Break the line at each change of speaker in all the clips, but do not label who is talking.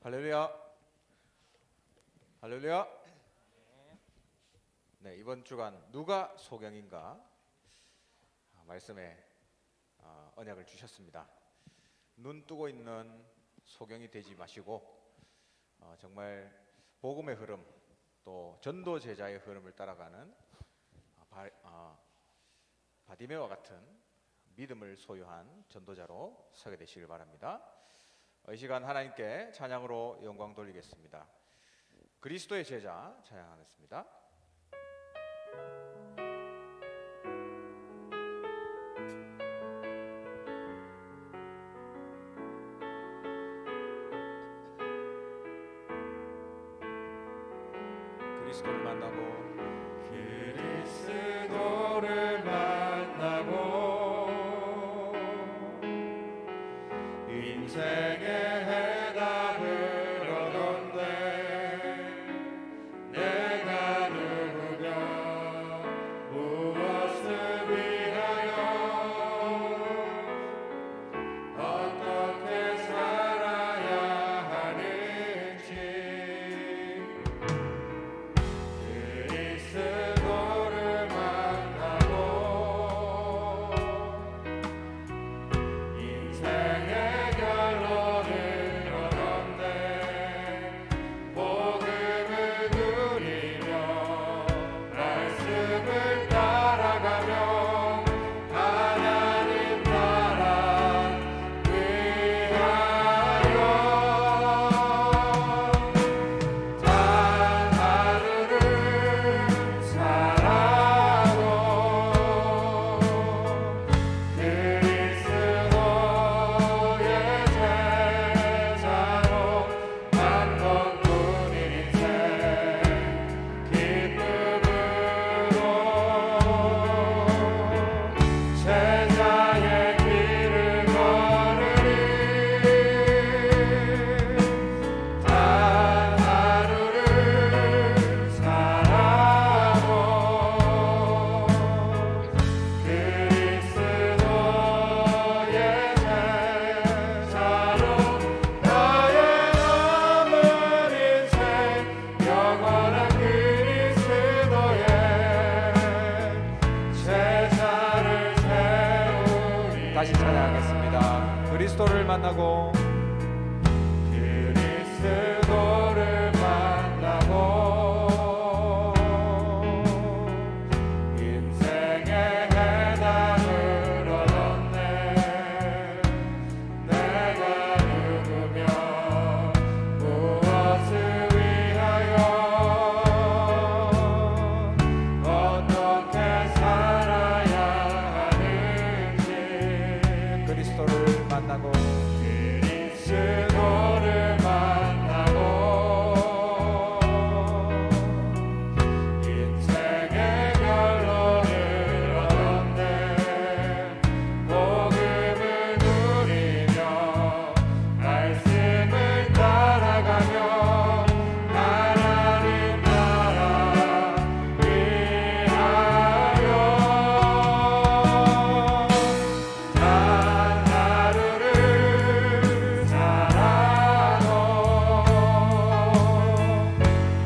할렐루야. 할렐루야. 네, 이번 주간 누가 소경인가 말씀에 언약을 주셨습니다. 눈 뜨고 있는 소경이 되지 마시고 정말 복음의 흐름, 또 전도 제자의 흐름을 따라가는 바디메와 같은 믿음을 소유한 전도자로 서게 되시길 바랍니다. 이 시간 하나님께 찬양으로 영광 돌리겠습니다. 그리스도의 제자 찬양하겠습니다. 그리스도를 만나고
그리스도를 만나고 인생의 해답을 얻었네. 내가 누구며 무엇을 위하여 어떻게 살아야 하는지 그리스도를 만나고 인생의 결론을 얻었네. 복음을 누리며 말씀을 따라가며 하나님 나라 위하여 단 하루를 살아도 그리스도의 제자로 한 번뿐인 인생 기쁨으로 제자의 길을 걸으리. 단 하루를 살아도 그리스도의 제자로 나의 남은 인생 영원한 그리스도의 제자를 세우리.
다시 찬양하겠습니다. 그리스도를 만나고
그리스도를 만나고 인생의 해답을 얻었네. 내가 누구며 무엇을 위하여 어떻게 살아야 하는지
그리스도를 만나고
그리스도를 만나고 인생의 결론을 얻었네. 복음을 누리며 말씀을 따라가며 하나님 나라 위하여 단 하루를 살아도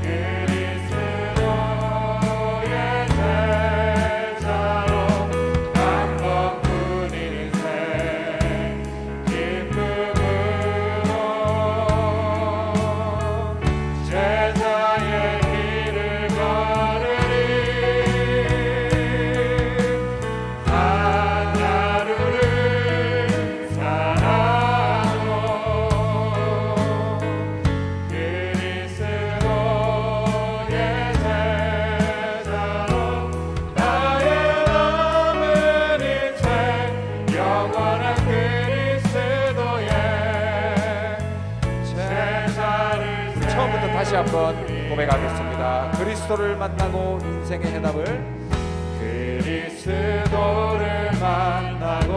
그리스도의 제자로 한 번뿐인 인생 기쁨으로 제자의 길을 걸으리. 단 하루를 살아도 그리스도의 제자로 나의 남은 인생 영원한 그리스도의 제자를
처음부터 다시 한번 고백하겠습니다. 그리스도를 만나고 인생의 해답을
그리스도를 만나고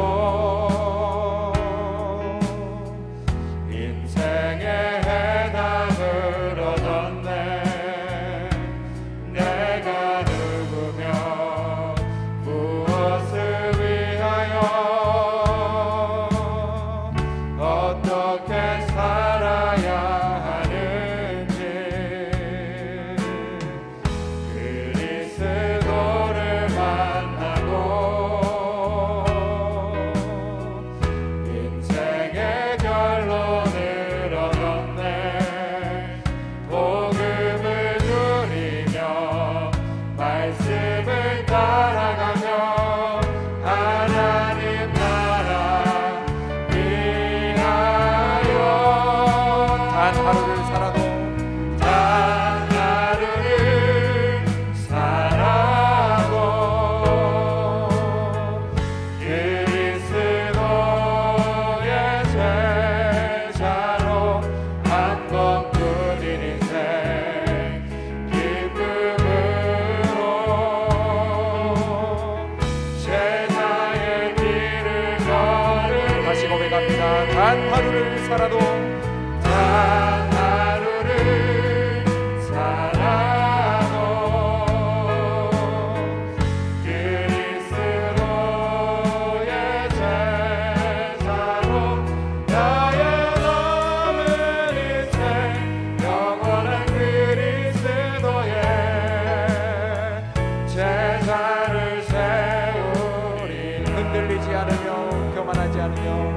인생의 해답을 얻었네. 내가 누구며 무엇을 위하여 어떻게 살아야
살아도
단 하루를 살아도 그리스도의 제자로 나의 남은 인생 영원한 그리스도의 제자를 세우리.
흔들리지 않으며 교만하지 않으며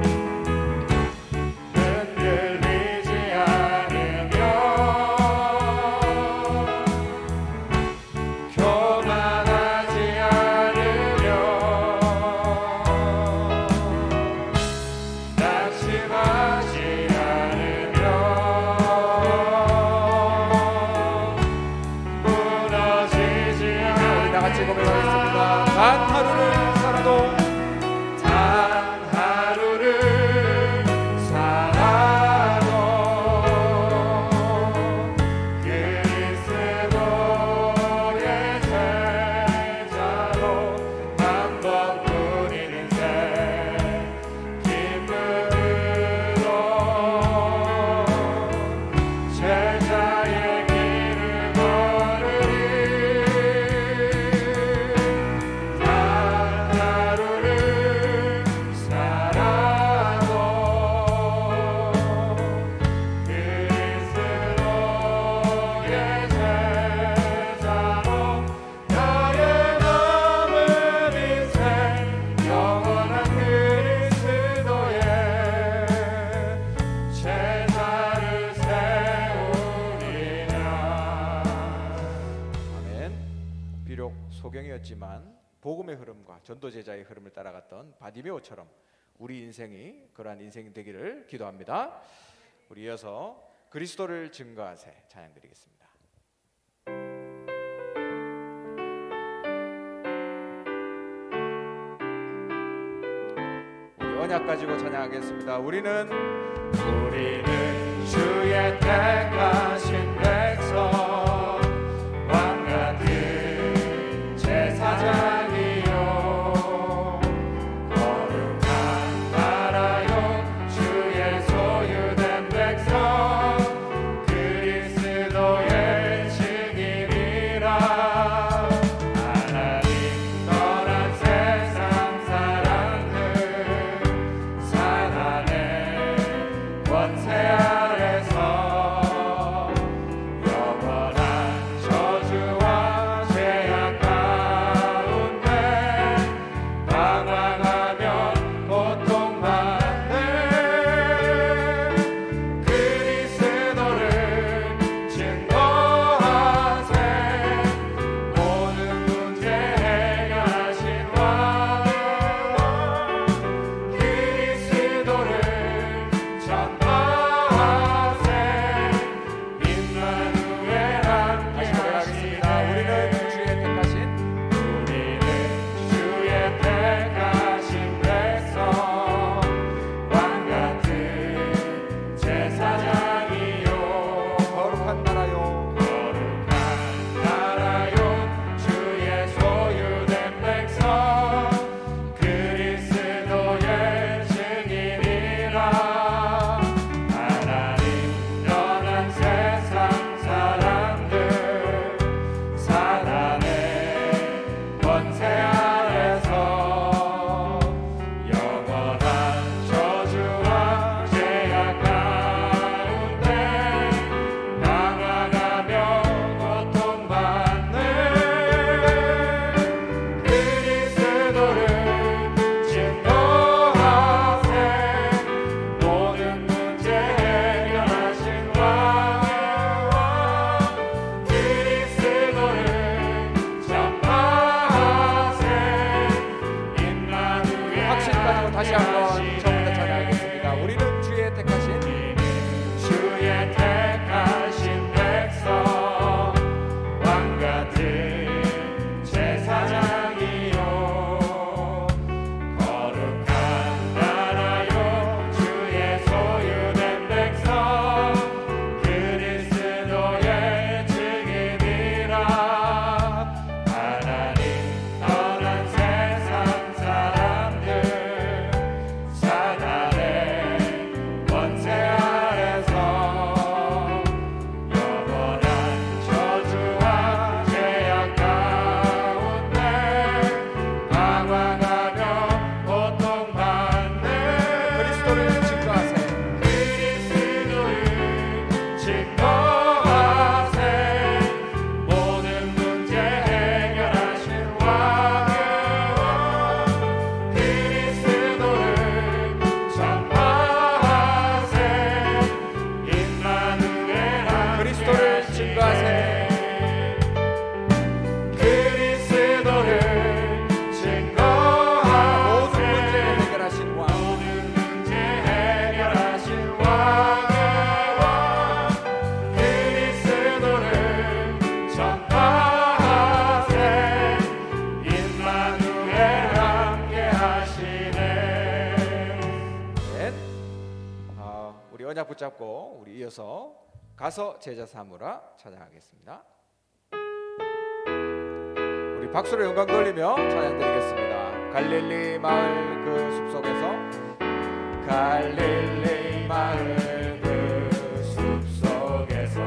흔들리지 않으며 교만하지 않으며 낙심하지 않으며 무너지지
우리
않으며
다 같이 고백하겠습니다. 단 하루를 살아도
단 하루를 살아도 그리스도의 제자로 한 번뿐인 인생 기쁨으로 제자의 길을 걸으리. 단 하루를 살아도 그리스도의 제자로 나의 남은 인생 영원한 그리스도의 제자를 세우리라.
아멘. 비록 소경이었지만 복음의 흐름과 전도 제자의 흐름을 따라갔던 바디메오처럼 우리 인생이 그러한 인생이 되기를 기도합니다. 우리 이어서 그리스도를 증거하세 찬양 드리겠습니다. 우리 언약 가지고 찬양하겠습니다. 우리는
주의 택하신 백성 왕 같은 제사장이요 거룩한 나라요 주의 소유된 백성 그리스도의 증인이라. 하나님 떠난 세상 사람들 사단의 권세 아래서 영원한 저주와 죄악 가운데 방황하며 고통받네. 그리스도를 증거하세 모든 문제 해결하신 왕 그리스도를 전파하세
잡고 우리 이어서 가서 제자 삼으라 찬양하겠습니다. 우리 박수로 영광 돌리며 찬양드리겠습니다. 갈릴리 마을 그 숲속에서 갈릴리 마을 그 숲속에서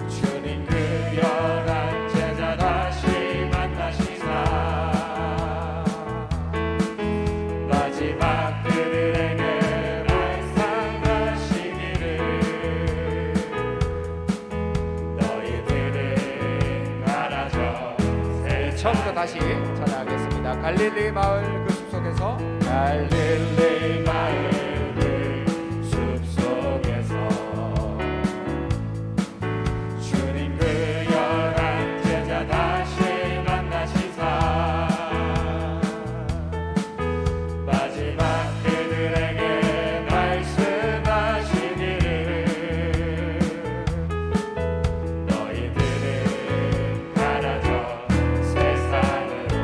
주님 그 열한 제자 다시 만나시사 마지막 그들에게 말씀하시기를 너희들은 알아줘. 처음부터 다시 찬양하겠습니다. 갈릴리 마을 그 숲속에서 갈릴리 마을 그 숲속에서 주님 그 열한 제자 다시 만나시사 마지막 그들에게 말씀하시기를 너희들은 가라져 세상으로.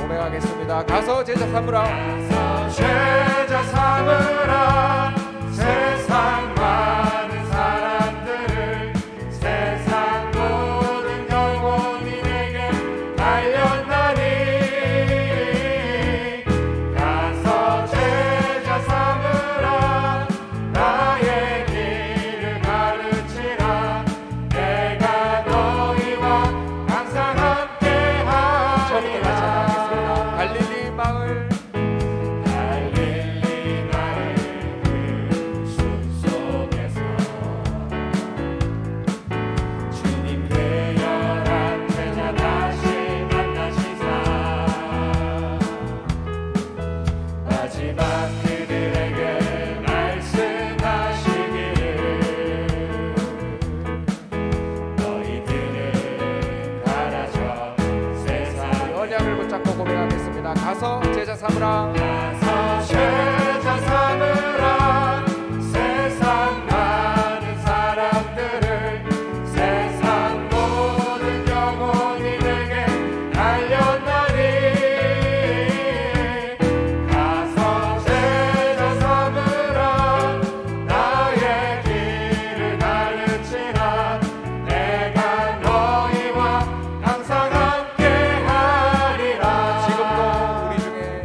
고백하겠습니다. 가서 제자 삼으라. 가서 제자 삼으라. 세상 많은 사람들을 세상 모든 영혼이 내게 달렸나니 가서 제자 삼으라. 나의 길을 가르치라. 내가 너희와 항상 함께하리라. 처음부터 같이 하겠습니다. 갈릴리 마을 갈릴리 마을 그 숲속에서 주님 그 열한 제자 다시 만나시사 마지막 그들에게 말씀하시기를 너희들은 가라져 세상. 언약을 붙잡고 고백하겠습니다. 가서 제자 삼으라. 가서 제자 삼으라. 세상 많은 사람들을 세상 모든 영혼이 내게 달렸나니 가서 제자 삼으라. 나의 길을 가르치라. 내가 너희와 항상 함께하리라. 지금도 우리 중에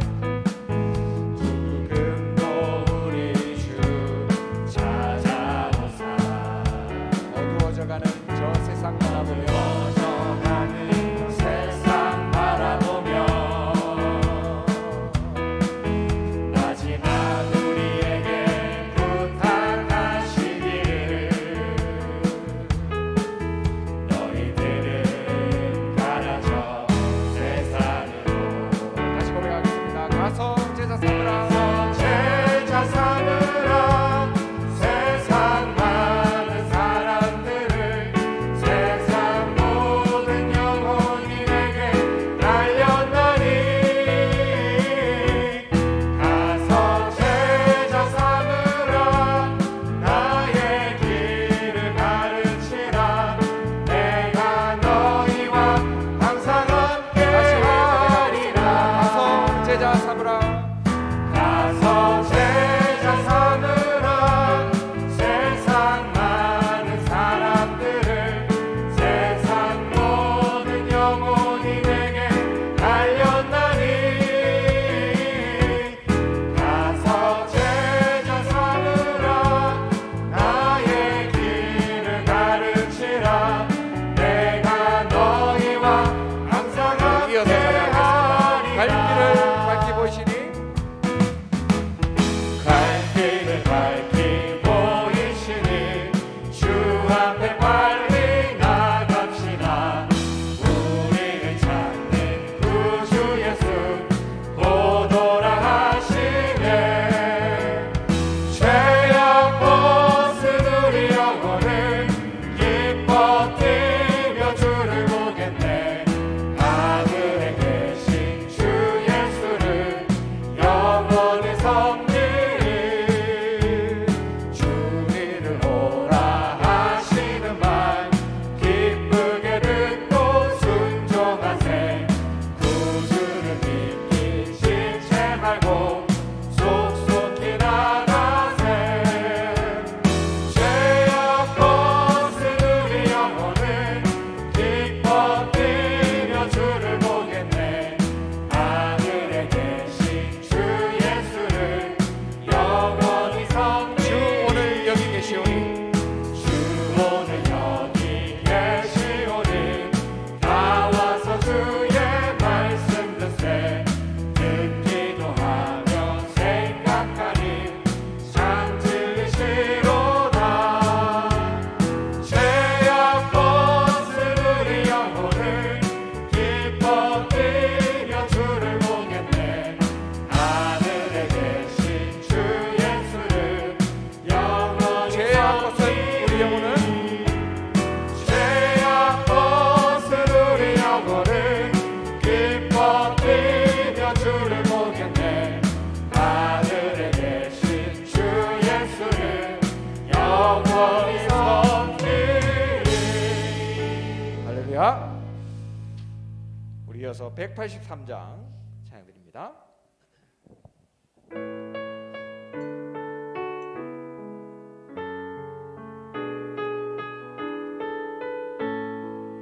이어서 183장 찬양드립니다.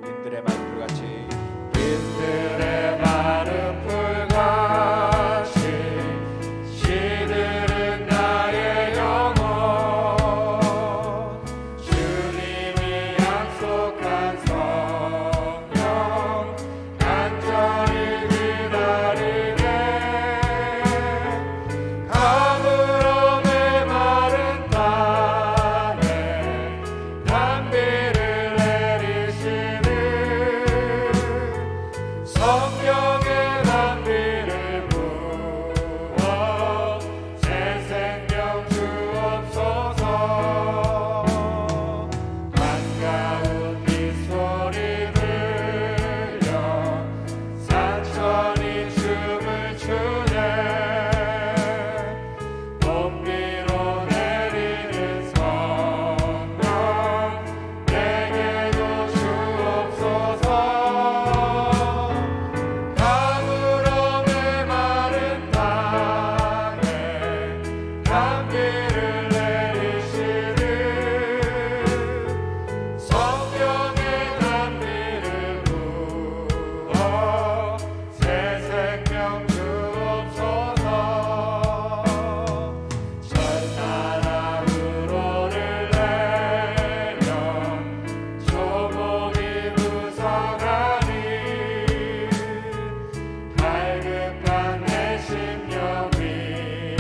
빈들의 마른 풀같이
빈들의 마른 풀같이 시들은 나의 영혼 주님이 약속한 성령 간절히 기다리네 가물어 메마른 땅에 단비를 내리시는 성령의 단비를 부어 새 생명 주옵소서 반가운 빗소리 들려 산천이 춤을 추네 봄비로 내리는 성령 내게도 주옵소서 가물어 메마른 땅에 단비를 내리시는 성령의 단비를 부어 새 생명 주옵소서 전나라 우로를 내려 조목이 무성하니 갈급한 내 심령 위에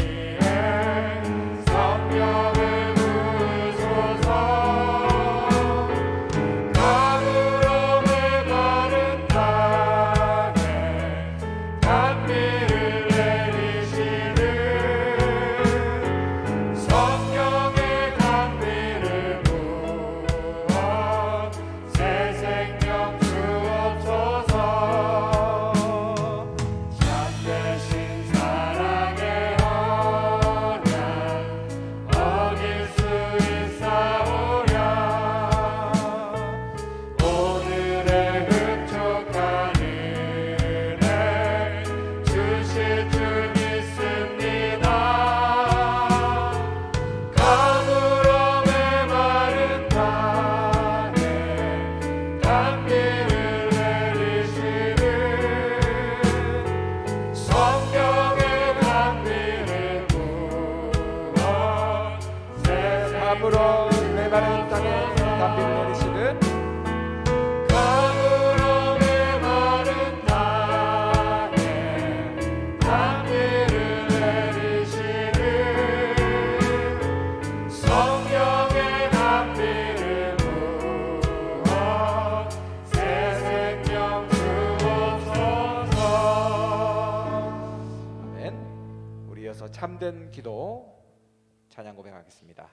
성령을 부으소서 가물어 메마른 땅에 단비를 내리시는 성령의 단비를 부어 새 생명 주옵소서 참되신 사랑의 언약 어길 수 있사오랴 오늘의 흡족한 은혜 주실 줄 믿습니다 가물어 메마른 땅에 단비를 내리시는 성령의 단비를 부어 새
가물어 메마른 땅에 단비를 내리시는
가물어 메마른 땅에 단비를 내리시는 성령의 단비를 부어 새 생명 주옵소서
아멘. 우리 이어서 참된 기도 찬양 고백하겠습니다.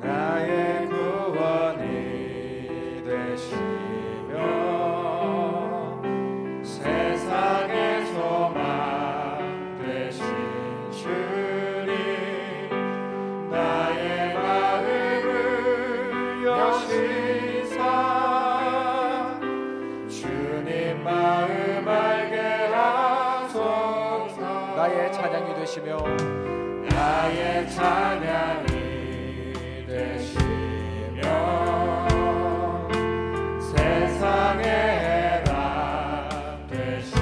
나의 구원이 되시며 세상의 소망 되신 주님 나의 마음을 여시사 주님 마음 알게 하소서
나의 찬양이 되시며
나의 찬양이 되시며 세상의 해답 되신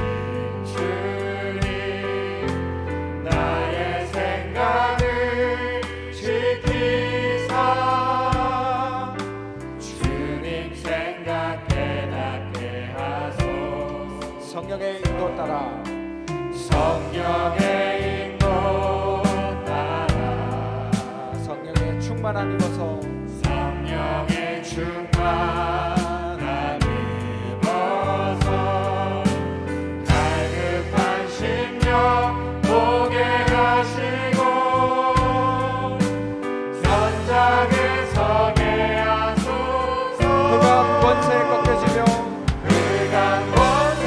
주님 나의 생각을 지키사 주님 생각 깨닫게 하소서
성령의 인도 따라
성령의 인도 따라
성령의 충만함 입어서
성령의 충만함 입어서 갈급한 심령 보게 하시고 현장에 서게 하소서
흑암 권세 꺾여지며
흑암 권세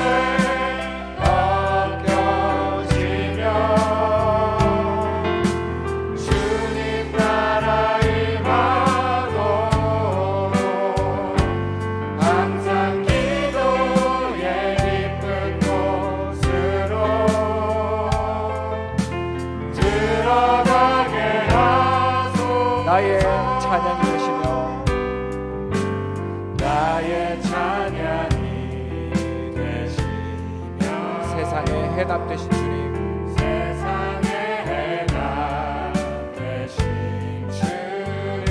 나의 찬양이 되시며
나의 찬양이 되시며
세상의 해답 되신 주님,
세상의 해답 되신 주님,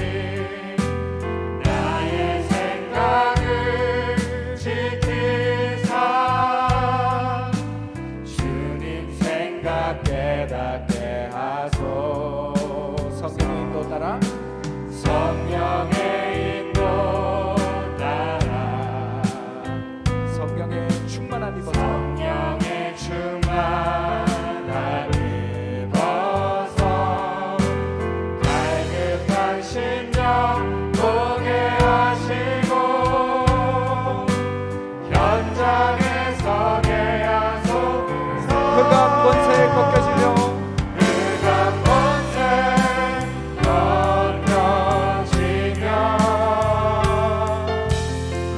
나의 생각을 지키사 주님 생각 깨닫게 하소.
성령의 인도 따라
성령의 인도 따라
성령의 충만함 입어서
성령의 충만함 입어서 갈급한 심령 보게 하시고 현장에 서게 하소서.
흑암 권세 꺾여지며
흑암 권세 꺾여지며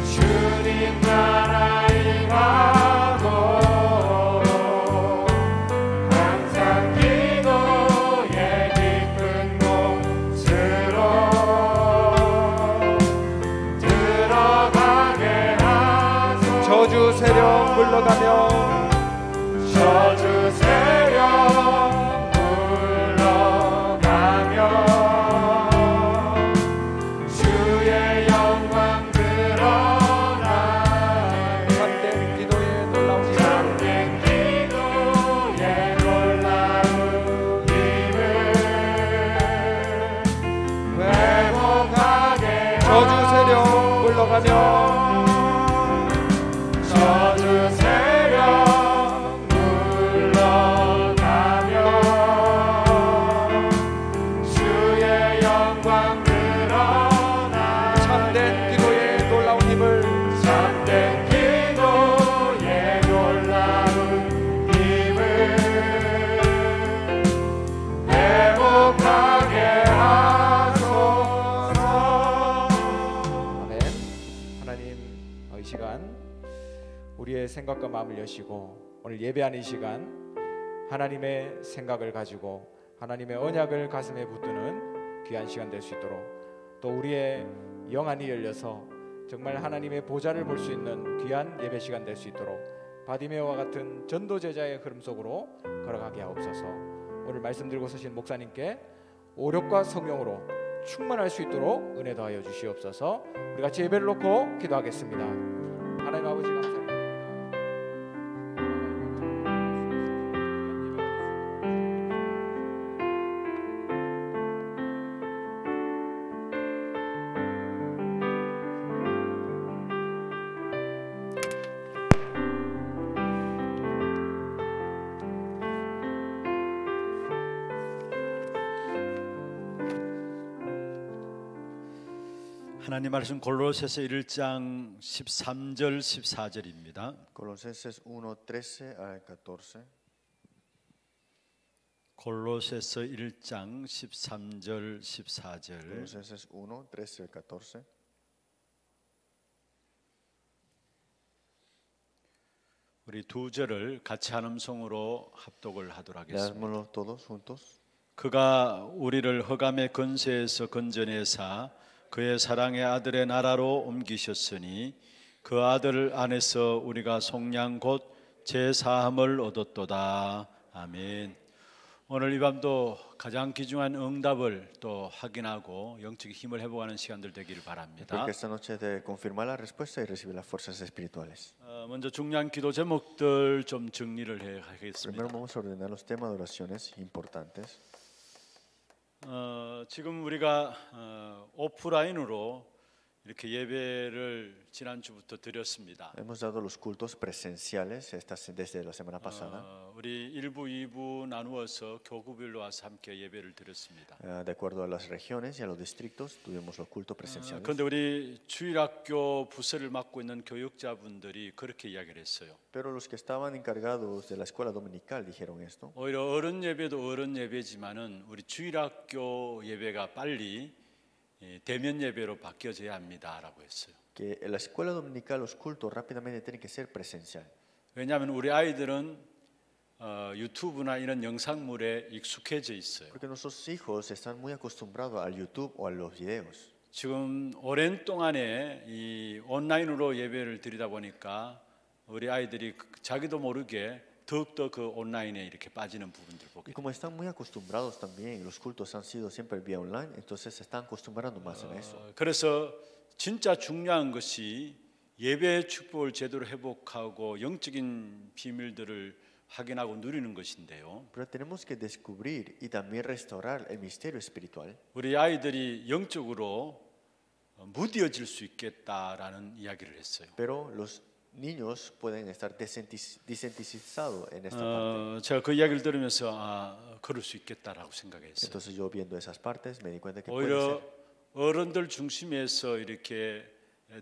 주님 나라 임하고 항상 기도의 깊은 곳으로 들어가게 하소서.
저주 세력 물러가며
저주 세력 물러가며 주의 영광 드러나네.
참된 기도의 놀라운 힘
참된 기도의 놀라운 힘을 회복하게
저주 세력
하소서.
물러가며
저주 세력 물러가며 주의 영광 드러나.
참된 기도의 놀라운 힘을
참된 기도의 놀라운 힘을 회복하게 하소서.
아멘. 하나님, 이 시간 우리의 생각과 마음을 여시고 오늘 예배하는 이 시간 하나님의 생각을 가지고 하나님의 언약을 가슴에 붙드는 귀한 시간 될 수 있도록, 또 우리의 영안이 열려서 정말 하나님의 보좌를 볼 수 있는 귀한 예배 시간 될 수 있도록 바디메오와 같은 전도 제자의 흐름 속으로 걸어가게 하옵소서. 오늘 말씀 들고 서신 목사님께 오력과 성령으로 충만할 수 있도록 은혜 더하여 주시옵소서. 우리 같이 예배를 놓고 기도하겠습니다. 하나님 아버지 감사합니다.
하나님 말씀 골로새서 1장 13절 14절입니다.
Colosenses 1:13 al 14.
골로새서 1장 13절 14절.
Colosenses 1:13 al 14.
우리 두 절을 같이 한 음성으로 합독을 하도록 하겠습니다.
Leámoslo todos juntos.
그가 우리를 흑암의 권세에서 건져내사 그의 사랑의 아들의 나라로 옮기셨으니 그 아들 안에서 우리가 속량 곧 제사함을 얻었도다. 아멘. 오늘 이 밤도 가장 귀중한 응답을 또 확인하고 영적인 힘을 회복하는 시간들 되기를 바랍니다.
Porque esta noche de confirmar la respuesta y recibir las fuerzas espirituales.
먼저 중요한 기도 제목들 좀 정리를
Primero
해야겠습니다.
vamos a ordenar los temas de oraciones importantes.
지금 우리가 오프라인으로 이렇게 예배를 지난주부터 드렸습니다.
Hemos dado los cultos presenciales desde la semana pasada.
우리 1부, 2부 나누어서 교구별로 와서 함께 예배를 드렸습니다.
De acuerdo a las regiones y a los distritos tuvimos los cultos presenciales.
그런데 우리 주일학교 부서를 맡고 있는 교육자분들이 그렇게 이야기를 했어요.
Pero los que estaban encargados de la escuela dominical dijeron esto.
오히려 어른 예배도 어른 예배지만은 우리 주일학교 예배가 빨리 대면 예배로 바뀌어져야 합니다라고 했어요.
Que en la escuela dominical los cultos rápidamente tienen que ser presencial.
왜냐하면 우리 아이들은 유튜브나 이런 영상물에 익숙해져 있어요.
Porque nuestros hijos están muy acostumbrados al YouTube o a los videos.
지금 오랜 동안에 이 온라인으로 예배를 드리다 보니까 우리 아이들이 자기도 모르게 더욱더 그 온라인에 이렇게 빠지는 부분들 보게
Y como están muy acostumbrados también, los cultos han sido siempre vía online, entonces se están acostumbrando más en eso.
그래서 진짜 중요한 것이 예배의 축복을 제대로 회복하고 영적인 비밀들을 확인하고 누리는 것인데요.
Pero tenemos que descubrir y también restaurar el misterio espiritual.
우리 아이들이 영적으로 무뎌질 수 있겠다라는 이야기를 했어요.
Pero los niños pueden estar desensitizados en esta parte.
제가 그 이야기를 들으면서 그럴 수 있겠다라고 생각했어요.
Entonces yo viendo esas partes me di cuenta que puede
오히려
ser.
어른들 중심에서 이렇게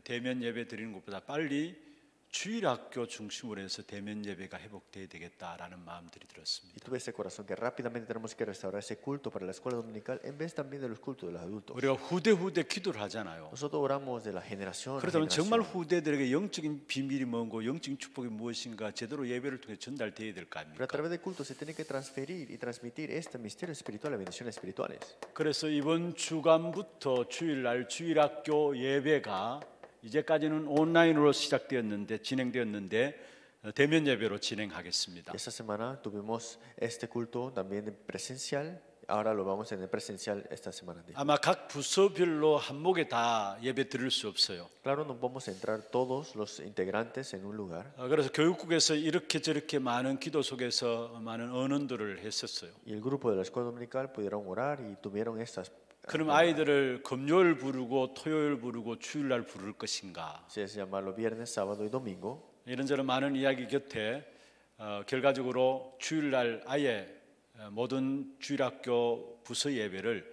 대면 예배 드리는 것보다 빨리 주일학교 중심으로 해서 대면 예배가 회복돼야 되겠다라는 마음들이
Y
들었습니다.
tuve ese corazón que rápidamente tenemos que restaurar ese culto para la escuela dominical en vez también de los cultos de los adultos.
우리가 후대 기도를 하잖아요.
Nosotros oramos de la generación a
그렇다면 정말
generación.
후대들에게 영적인 비밀이 뭔고 영적인 축복이 무엇인가 제대로 예배를 통해 전달돼야 될 거
Pero a
아닙니까?
través del culto se tiene que transferir y transmitir este misterio espiritual, las bendiciones espirituales.
그래서 이번 주간부터 주일날 주일학교 예배가 이제까지는 온라인으로 시작되었는데 진행되었는데 대면 예배로 진행하겠습니다.
Y esta semana tuvimos este culto también presencial. Ahora lo vamos a tener presencial esta semana.
아마 각 부서별로 한목에 다 예배 드릴 수 없어요.
Claro, no vamos a entrar todos los integrantes en un lugar.
그래서 교육국에서 이렇게 저렇게 많은 기도 속에서 많은 언언들을 했었어요.
Y el grupo de la escuela dominical pudieron orar y tuvieron estas.
그럼 아이들을 금요일 부르고 토요일 부르고 주일날 부를 것인가?
Se les llama los viernes, sábado y domingo.
이런저런 많은 이야기 곁에 결과적으로 주일날 아예 모든 주일학교 부서 예배를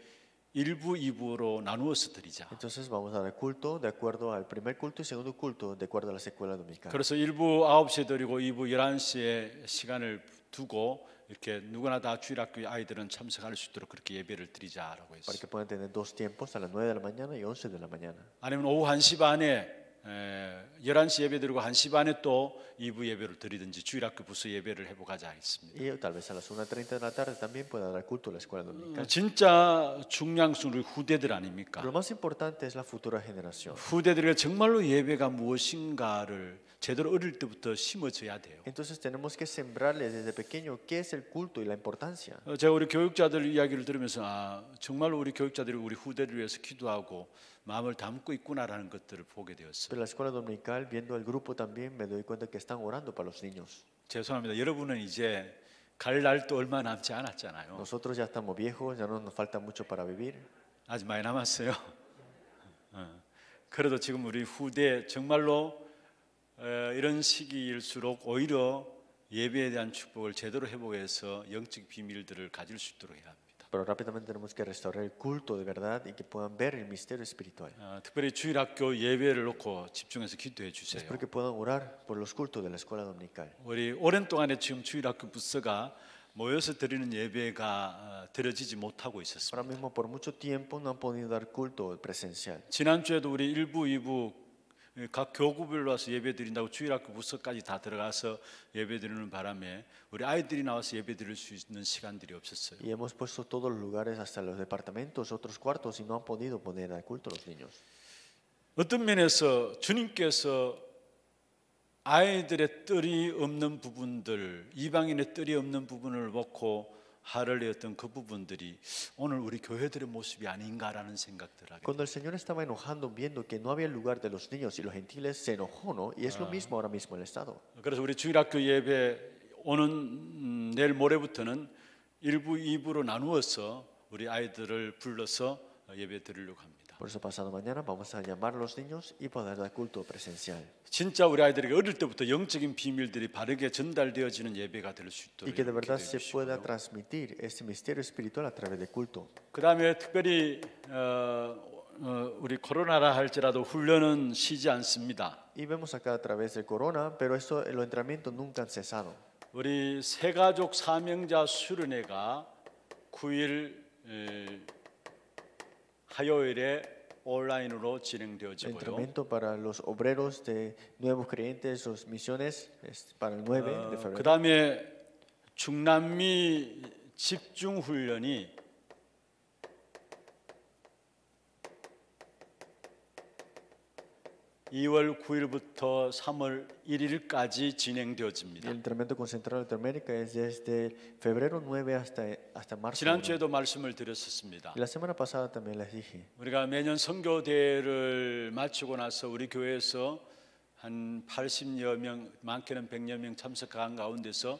1부, 2부로 나누어서 드리자.
Entonces vamos a dar culto de acuerdo al primer culto y segundo culto de acuerdo a las escuelas dominicales.
그래서 1부 9시에 드리고 2부 11시에 시간을 두고 이렇게 누구나 다 주일학교 아이들은 참석할 수 있도록 그렇게 예배를 드리자라고
Para
했어요.
que puedan tener dos tiempos a las 9 de la mañana y 11 de la mañana.
아니면 오후 1시 반에 11시 예배 드리고 1시 반에 또 2부 예배를 드리든지 주일학교 부서 예배를 해보가자 했습니다.
Y tal vez a las 1:30 de la tarde también pueda dar culto a la escuela dominical.
진짜 중요한 것은 우리 후대들 아닙니까?
Pero lo más importante es la futura generación.
후대들에게 정말로 예배가 무엇인가를 제대로 어릴 때부터 심어줘야 돼요.
Entonces tenemos que sembrarles desde pequeño qué es el culto y la importancia.
제가 우리 교육자들 이야기를 들으면서 정말로 우리 교육자들이 우리 후대를 위해서 기도하고 마음을 담고 있구나라는 것들을 보게 되었어요.
Pero la escuela dominical, viendo al grupo también, me doy cuenta que están orando para los niños.
죄송합니다. 여러분은 이제 갈 날도 얼마 남지 않았잖아요.
Nosotros ya estamos viejos, ya no nos falta mucho para vivir.
아직 많이 남았어요. 그래도 지금 우리 후대 정말로 이런 시기일수록 오히려 예배에 대한 축복을 제대로 회복해서 영적 비밀들을 가질 수 있도록 해야 합니다.
Pero rápidamente tenemos que restaurar el culto de verdad y que puedan ver el misterio espiritual.
특별히 주일학교 예배를 놓고 집중해서 기도해 주세요.
Espero que puedan orar por los cultos de la escuela dominical.
우리 오랜 동안에 지금 주일학교 부서가 모여서 드리는 예배가 드려지지 못하고
Ahora
있었습니다.
mismo por mucho tiempo no han podido dar culto presencial.
지난주에도 우리 1부, 2부 각 교구별로 와서 예배 드린다고 주일학교 부서까지 다 들어가서 예배 드리는 바람에 우리 아이들이 나와서 예배 드릴 수 있는 시간들이 없었어요.
Y hemos puesto todos los lugares hasta los departamentos, otros cuartos y no han podido poner al culto a los niños.
어떤 면에서 주님께서 아이들의 뜰이 없는 부분들, 이방인의 뜰이 없는 부분을 먹고 화를 내었던 그 부분들이 오늘 우리 교회들의 모습이 아닌가라는 생각들을 하게
Cuando el Señor estaba enojando, viendo que no había lugar de los niños y los gentiles, se enojó, ¿no? Y es lo mismo ahora mismo el Estado.
그래서 우리 주일학교 예배 오는 내일 모레부터는 1부, 2부로 나누어서 우리 아이들을 불러서 예배 드리려고 합니다.
Por eso pasado mañana vamos a llamar a los niños y poder dar culto presencial.
진짜 우리 아이들에게 어릴 때부터 영적인 비밀들이 바르게 전달되어지는 예배가 될 수 있도록
Y que de verdad se
기도해
pueda
주시고요.
transmitir este misterio espiritual a través del culto.
그다음에 특별히 우리 코로나라 할지라도 훈련은 쉬지 않습니다.
Y vemos acá a través del corona, pero eso, los entrenamientos nunca han cesado.
우리 새가족 사명자 수련회가 9일 화요일에 온라인으로
El
진행되어지고요.
entrenamiento para los obreros de nuevos creyentes, sus misiones, es para el 9 de febrero.
그다음에 중남미 집중 훈련이 2월 9일부터 3월 1일까지
Y
진행되어집니다.
el entrenamiento concentrado de Latinoamérica es desde febrero 9 hasta marzo 1.
지난주에도 말씀을 드렸었습니다.
Y la semana pasada también les dije.
우리가 매년 선교대회를 마치고 나서 우리 교회에서 한 80여 명, 많게는 100여 명 참석한 가운데서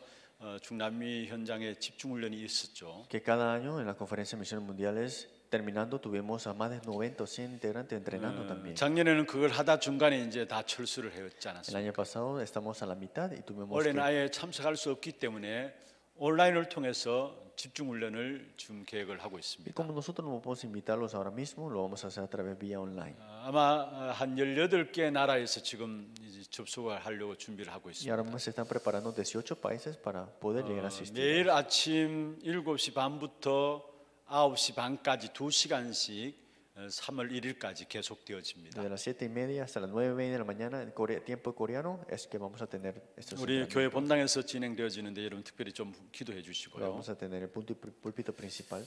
중남미 현장에 집중훈련이 있었죠.
Que cada año en la conferencia de misiones mundiales, terminando, tuvimos a más de 90 o 100 integrantes entrenando también.
작년에는 그걸 하다 중간에 이제 다 철수를 했지
El
않았습니까?
año pasado estamos a la mitad y tuvimos
올해는
que,
아예 참석할 수 없기 때문에 온라인을 통해서 집중훈련을 좀 계획을 하고
y
있습니다.
como nosotros no podemos invitarlos ahora mismo, lo vamos a hacer a través vía online.
아마 한 18개 나라에서 지금 이제 접속을 하려고 준비를 하고
Y
있습니다.
ahora mismo se están preparando 18 países para poder llegar a asistir.
매일 아침 7시 반부터 9시 반까지 2시간씩 3월 1일까지 계속되어집니다.
Desde las 7:30 hasta las 9:30 de la mañana, en tiempo coreano, es que vamos a tener estos
우리
entrenamientos.
교회 본당에서 진행되어지는데 여러분 특별히 좀 기도해
Lo
주시고요.
vamos a tener el púlpito principal.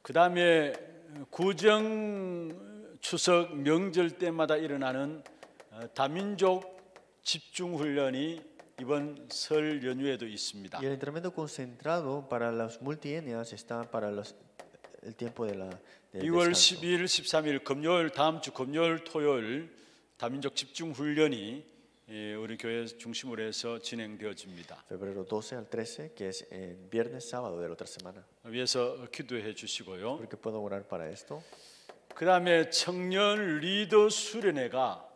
그 다음에 구정 추석 명절 때마다 일어나는 다민족 집중훈련이 이번 설 연휴에도 있습니다.
Y el entrenamiento concentrado para los multietnias está para el tiempo del
2월
descanso.
12일, 13일 금요일 다음 주 금요일, 토요일 다민족 집중훈련이 우리 교회 중심으로 해서 진행되어집니다.
Febrero 12 al 13, que es el viernes, sábado de la otra semana.
위해서 기도해 주시고요.
Porque puedo orar para esto.
그 다음에 청년 리더 수련회가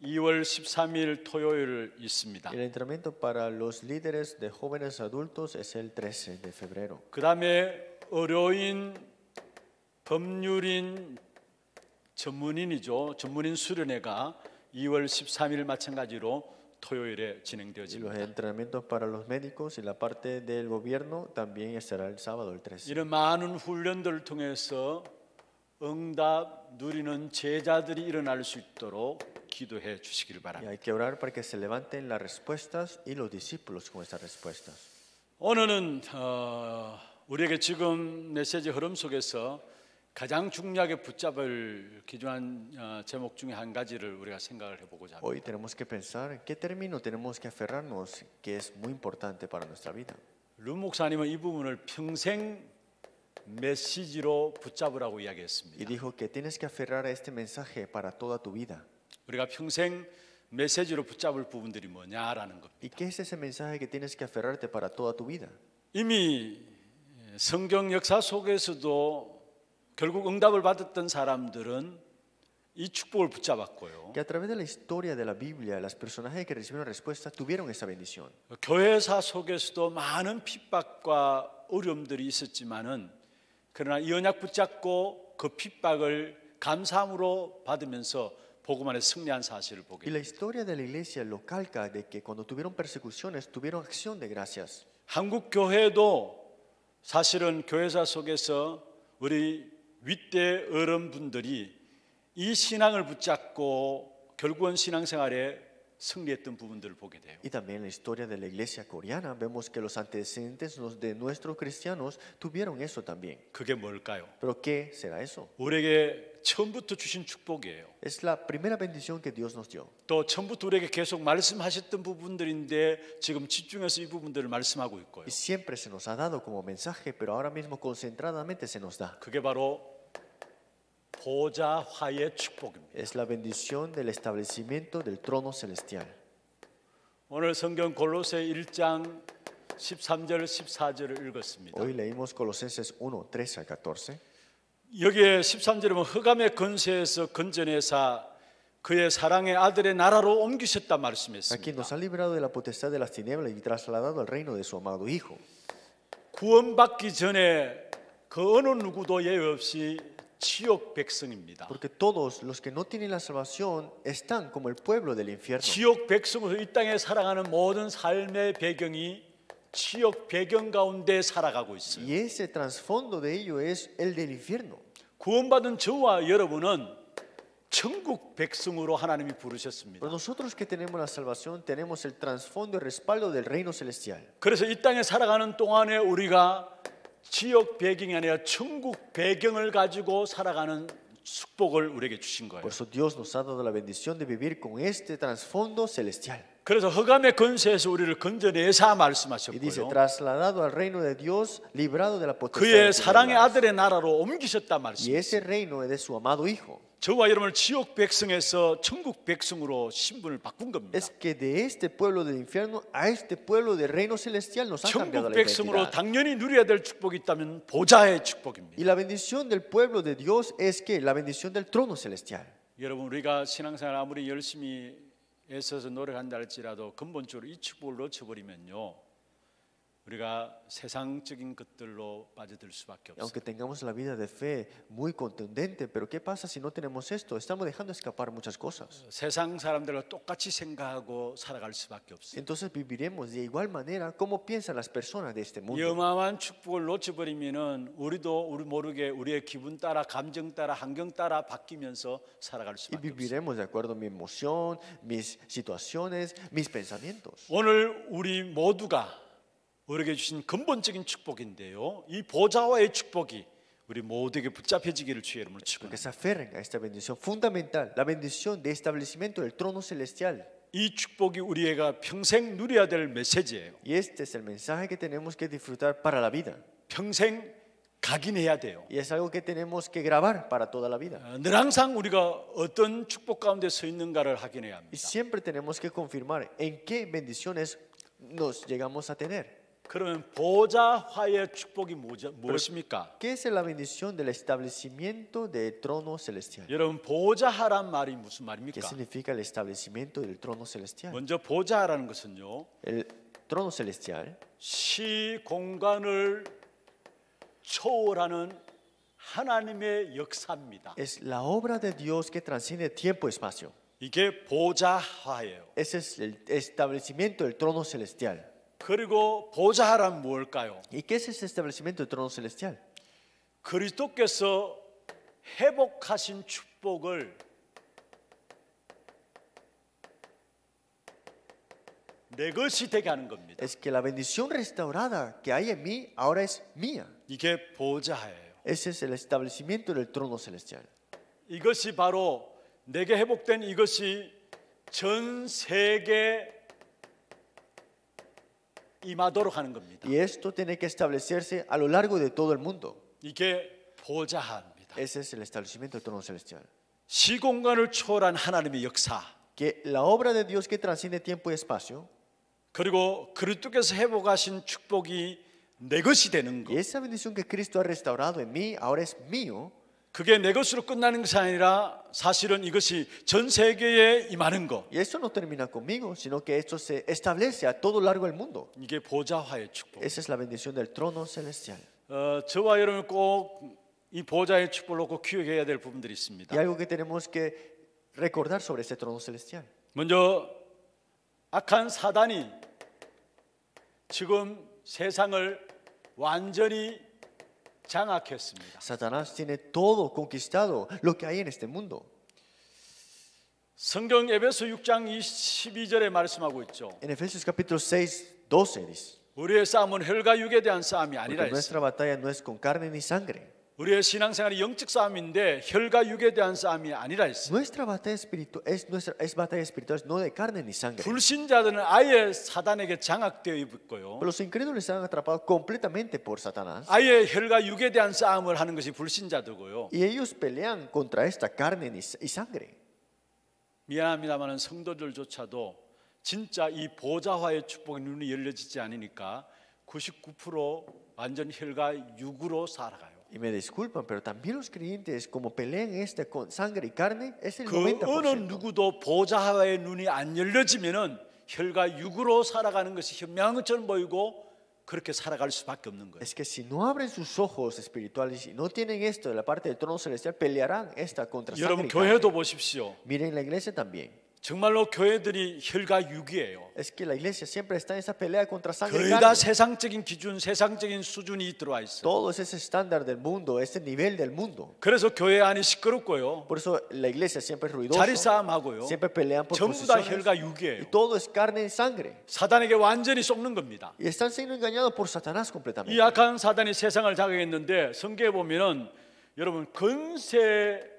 2월 13일 토요일 있습니다.
El entrenamiento para los líderes de jóvenes adultos es el 13 de febrero.
그 다음에 의료인, 법률인, 전문인이죠. 전문인 수련회가 2월 13일 마찬가지로 토요일에
Y los
진행되어집니다.
entrenamientos para los médicos y la parte del gobierno también estará el sábado, el 13.
이런 많은 훈련들을 통해서 응답 누리는 제자들이 일어날 수 있도록 기도해 주시길
Y
바랍니다.
hay que orar para que se levanten las respuestas y los discípulos con estas respuestas.
오늘은 우리에게 지금 메시지 흐름 속에서 가장 중요하게 붙잡을 기중한 제목 중에 한 가지를 우리가 생각을 해보고자 합니다.
Hoy tenemos que pensar en qué término tenemos que aferrarnos, que es muy importante para nuestra vida.
루 목사님은 이 부분을 평생 메시지로 붙잡으라고
Y
이야기했습니다.
dijo que tienes que aferrar a este mensaje para toda tu vida.
우리가 평생 메시지로 붙잡을 부분들이 뭐냐라는 겁니다.
¿Y qué es ese mensaje que tienes que aferrarte para toda tu vida?
이미 성경 역사 속에서도 결국 응답을 받았던 사람들은 이 축복을 붙잡았고요.
Que a través de la historia de la Biblia, los personajes que recibieron respuesta tuvieron esa bendición.
교회사 속에서도 많은 핍박과 어려움들이 있었지만은 그러나 이 언약 붙잡고 그 핍박을 감사함으로 받으면서 복음 안에 승리한 사실을 보게
Y la
됩니다.
historia de la iglesia lo calca de que cuando tuvieron persecuciones, tuvieron acción de gracias.
한국 교회도 사실은 교회사 속에서 우리 윗대 어른분들이 이 신앙을 붙잡고 결국은 신앙생활에 승리했던 부분들을 보게 돼요.
Y también en la historia de la iglesia coreana vemos que los antecedentes de nuestros cristianos tuvieron eso también.
그게 뭘까요?
¿Pero qué será eso?
우리에게 처음부터 주신 축복이에요.
Es la primera bendición que Dios nos dio.
또 처음부터 우리에게 계속 말씀하셨던 부분들인데 지금 집중해서 이 부분들을 말씀하고 있고요.
Y siempre se nos ha dado como mensaje, pero ahora mismo concentradamente se nos da.
그게 바로 보좌화의 축복입니다.
Es la bendición del establecimiento del trono celestial.
오늘 성경 골로새 1장 13절 14절을 읽었습니다.
Hoy leímos Colosenses 1, 13 al 14.
여기에 13절에 보면 흑암의 권세에서 건져내사 그의 사랑의 아들의 나라로 옮기셨다
A quien
말씀했습니다.
nos ha librado de la potestad de las tinieblas y trasladado al reino de su amado Hijo.
구원받기 전에 그 어느 누구도 예외 없이 지옥 백성입니다.
Porque todos los que no tienen la salvación están como el pueblo del infierno.
지옥 백성으로 이 땅에 살아가는 모든 삶의 배경이 지옥 배경 가운데 살아가고 있어요.
Y ese trasfondo de ello es el del infierno.
구원받은 저와 여러분은 천국 백성으로 하나님이 부르셨습니다.
Pero nosotros que tenemos la salvación tenemos el trasfondo y respaldo del reino celestial.
그래서 이 땅에 살아가는 동안에 우리가 지역 배경이 아니라 천국 배경을 가지고 살아가는 축복을 우리에게 주신 거예요.
Por eso Dios nos ha dado la bendición de vivir con este trasfondo celestial.
그래서 흑암의 권세에서 우리를 건져내사
Y dice,
말씀하셨고요.
trasladado al reino de Dios, librado de la potestad de
그의
las
사랑의
tinieblas.
아들의 나라로 옮기셨다
Y
말씀.
ese reino es de su amado Hijo.
저와 여러분을 지옥 백성에서 천국 백성으로 신분을 바꾼 겁니다.
Es que de este pueblo del infierno a este pueblo del reino celestial nos ha cambiado
천국
la
백성으로
identidad.
당연히 누려야 될 축복이 있다면 보좌의 축복입니다.
Y la bendición del pueblo de Dios es que la bendición del trono celestial.
여러분 우리가 신앙생활 아무리 열심히 애써서 노력한다 할지라도 근본적으로 이 축복을 놓쳐버리면요, 우리가 세상적인 것들로 빠져들 수밖에
Aunque
없어요.
tengamos la vida de fe muy contundente, pero ¿qué pasa si no tenemos esto? Estamos dejando escapar muchas cosas.
세상 사람들과 똑같이 생각하고 살아갈 수밖에 없어요.
Entonces viviremos de igual manera como piensan las personas de este
이
mundo.
어마어마한 축복을 놓쳐버리면은 우리도 우리 모르게 우리의 기분 따라 감정 따라 환경 따라 바뀌면서 살아갈
Y
수밖에 없어요.
viviremos de acuerdo a mi emoción, mis situaciones, mis pensamientos.
오늘 우리 모두가 우리에게 주신 근본적인 축복인데요, 이 보좌와의 축복이 우리 모두에게 붙잡혀지기를 주의 이름으로
Que
축원합니다.
se aferren a esta bendición fundamental, la bendición de establecimiento del trono celestial.
이 축복이 우리가 평생 누려야 될 메시지예요.
Y este es el mensaje que tenemos que disfrutar para la vida.
평생 각인해야 돼요.
Y es algo que tenemos que grabar para toda la vida.
늘 항상 우리가 어떤 축복 가운데 서 있는가를 확인해야
Y
합니다.
siempre tenemos que confirmar en qué bendiciones nos llegamos a tener.
그러면 보좌화의 축복이 무엇입니까?
¿Qué es la bendición del establecimiento del trono celestial?
여러분 보좌하란 말이 무슨
¿Qué
말입니까?
significa el establecimiento del trono celestial?
먼저 보좌라는 것은요,
El trono celestial
시 공간을 초월하는 하나님의 역사입니다.
es la obra de Dios que transciende tiempo y espacio.
이게 보좌화예요.
Ese es el establecimiento del trono celestial.
그리고 보좌하란 무엇일까요?
¿Y qué es ese establecimiento del trono celestial?
그리스도께서 회복하신 축복을 내 것이 되게 하는 겁니다.
Es que la bendición restaurada que hay en mí ahora es mía.
이게 보좌예요.
Ese es el establecimiento del trono celestial.
이것이 바로 내게 회복된 이것이 전 세계 임하도록 하는 겁니다.
Y esto tiene que establecerse a lo largo de todo el mundo.
이게 보좌합니다.
Ese es el establecimiento del trono celestial.
시공간을 초월한 하나님의 역사,
Que la obra de Dios que transciende tiempo y espacio,
그리고 그리스도께서 회복하신 축복이 내 것이 되는 것,
y esa bendición que Cristo ha restaurado en mí ahora es mío,
그게 내 것으로 끝나는 것이 아니라 사실은 이것이 전 세계에 임하는 것,
y eso no termina conmigo, sino que esto se establece a todo largo del mundo.
이게 보좌화의 축복.
Esa es la bendición del trono celestial.
저와 여러분 꼭 이 보좌의 축복을 놓고 기억해야 될 부분들이 있습니다.
Y algo que tenemos que recordar sobre ese trono celestial.
먼저 악한 사단이 지금 세상을 완전히 장악했습니다.
Satanás tiene todo conquistado lo que hay en este mundo.
성경 에베소 6장 12절에 말씀하고 있죠.
En Efesios capítulo 6, 12 dice,
우리의 싸움은 혈과 육에 대한 싸움이 아니라
porque
했어요.
nuestra batalla no es con carne ni sangre.
우리의 신앙생활이 영적 싸움인데 혈과 육에 대한 싸움이 아니라 했어요.
Nuestra batalla espiritual es batalla espiritual, no de carne ni sangre.
불신자들은 아예 사단에게 장악되어 있고요.
Pero los incrédulos están atrapados completamente por Satanás.
아예 혈과 육에 대한 싸움을 하는 것이 불신자들고요.
Y ellos pelean contra esta carne y sangre.
미안합니다만 성도들조차도 진짜 이 보좌화의 축복의 눈이 열려지지 않으니까 99% 완전 혈과 육으로 살아가요.
Y me disculpan, pero también los creyentes, como pelean esta con sangre y carne, es el
그 어느
90%.
누구도 보좌화의 눈이 안 열려지면은 혈과 육으로 살아가는 것이 현명한 것처럼 보이고 그렇게 살아갈 수밖에 없는 거예요.
Es que si no abren sus ojos espirituales y no tienen esto de la parte del trono celestial, pelearán esta contra sangre
여러분
y carne.
교회도 보십시오.
Miren la iglesia también.
정말로 교회들이 혈과 육이에요.
Es que la iglesia siempre está en esa pelea contra sangre y
거의 다
carne.
세상적인 기준, 세상적인 수준이 들어와 있어요.
Todo es ese estándar del mundo, ese nivel del mundo.
그래서 교회 안이 시끄럽고요.
Por eso la iglesia siempre es
자리
ruidosa,
싸움하고요.
siempre pelean por
전부 다
posiciones
혈과
y
육이에요.
todo es carne y sangre.
사단에게 완전히 속는 겁니다.
Y están siendo engañados por Satanás
이
completamente.
약한 사단이 세상을 장악했는데 성경에 보면은 여러분 근세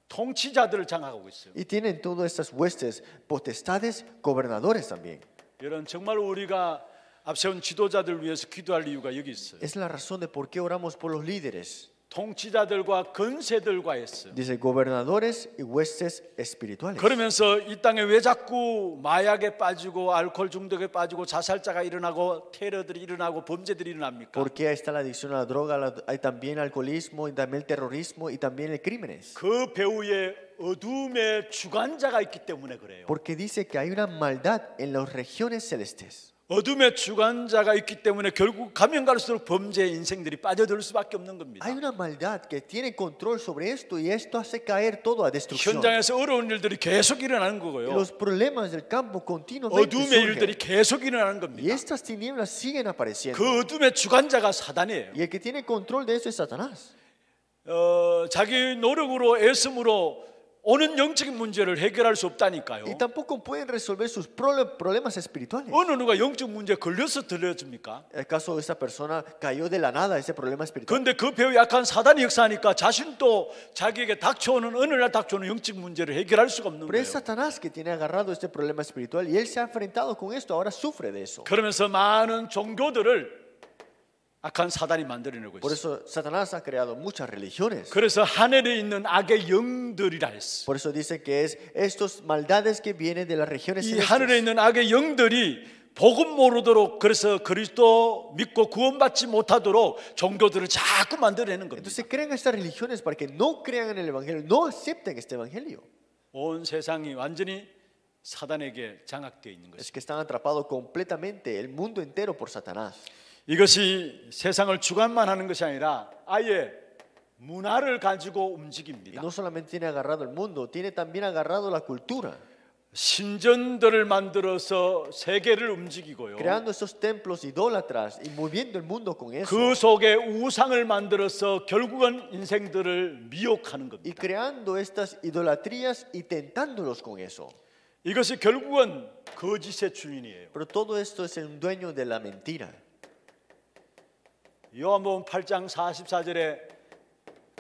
통치자들을 장악하고 있어요.
Y tienen todas estas huestes, potestades, gobernadores también.
여러분 정말 우리가 앞세운 지도자들을 위해서 기도할 이유가 여기 있어요.
Es la razón de por qué oramos por los líderes.
통치자들과 근세들과 했어요.
Dice gobernadores y huestes espirituales.
그러면서 이 땅에 왜 자꾸 마약에 빠지고 알코올 중독에 빠지고 자살자가 일어나고 테러들이 일어나고 범죄들이 일어납니까?
¿Por qué está la adicción a la droga? Hay también alcoholismo y también el terrorismo y también el crímenes.
그 배후에 어둠의 주관자가 있기 때문에 그래요.
Porque dice que hay una maldad en las regiones celestes.
어둠의 주관자가 있기 때문에 결국 가면 갈수록 범죄의 인생들이 빠져들 수밖에 없는 겁니다.
Hay una maldad que tiene control sobre esto y esto hace caer todo a destrucción.
현장에서 어려운 일들이 계속 일어나는
Y
거고요.
los problemas del campo continuamente
어둠의 일들이
surgen.
계속 일어나는
Y
겁니다.
estas tinieblas siguen apareciendo.
그 어둠의 주관자가 사단이에요.
Y el que tiene control de eso es Satanás.
자기 노력으로 애씀으로 오는 영적인 문제를 해결할 수 없다니까요.
Y tampoco pueden resolver sus problemas espirituales.
어느 누가 영적 문제에 걸려서 들려줍니까?
¿Acaso esa persona cayó de la nada a ese problema espiritual?
그런데 그 배우 약한 사단이 역사하니까 자신도 자기에게 닥쳐오는 어느 날 닥쳐오는 영적 문제를 해결할 수가 없는
Pero es
거예요.
Satanás que tiene agarrado este problema espiritual y él se ha enfrentado con esto, ahora sufre de eso.
그러면서 많은 종교들을 악한 사단이 만들어내고
Por
있어요.
eso Satanás ha creado muchas religiones.
그래서 하늘에 있는 악의 영들이라 했어.
Por eso dice que es estos maldades que vienen de las regiones
이 하늘에
celestes.
있는 악의 영들이 복음 모르도록 그래서 그리스도 믿고 구원받지 못하도록 종교들을 자꾸 만들어내는 겁니다.
Entonces crean estas religiones para que no crean en el evangelio, no acepten este evangelio.
온 세상이 완전히 사단에게 장악되어 있는
Es
것입니다.
que están atrapados completamente el mundo entero por Satanás.
이것이 세상을 주관만 하는 것이 아니라 아예 문화를 가지고
Y
움직입니다.
no solamente tiene agarrado el mundo, tiene también agarrado la cultura,
신전들을 만들어서 세계를 움직이고요.
creando esos templos idólatras y moviendo el mundo con eso.
그 속에 우상을 만들어서 결국은 인생들을 미혹하는
Y
겁니다.
creando estas idolatrías y tentándolos con eso.
이것이 결국은 거짓의 주인이에요.
Pero todo esto es un dueño de la mentira.
요한복음 8장 44절에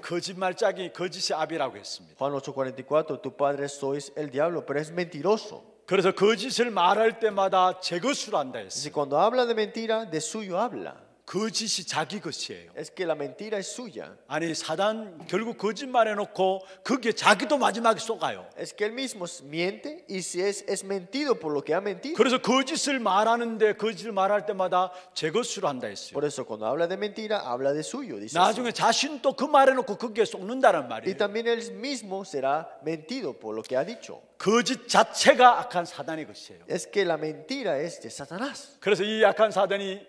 거짓말짝이 거짓의 아비라고 했습니다.
Juan 8:44, tu padre sois el diablo, pero es mentiroso.
그래서 거짓을 말할 때마다 제 것으로 한다
Dice,
했어요.
cuando habla de mentira, de suyo habla.
거짓이 자기 것이에요.
Es que la mentira es suya.
아니 사단 결국 거짓말해 놓고 거기에 자기도 마지막에 속아요.
Es que él mismo miente y si es mentido por lo que ha mentido.
그래서 거짓을 말하는데 거짓을 말할 때마다 제 것으로 한다 했어요.
Por eso cuando habla de mentira, habla de suyo. Dice
나중에
así.
자신도 그 말해 놓고 거기에 속는다는
Y
말이에요.
también él mismo será mentido por lo que ha dicho.
거짓 자체가 악한 사단의 것이에요.
Es que la mentira es de Satanás.
그래서 이 악한 사단이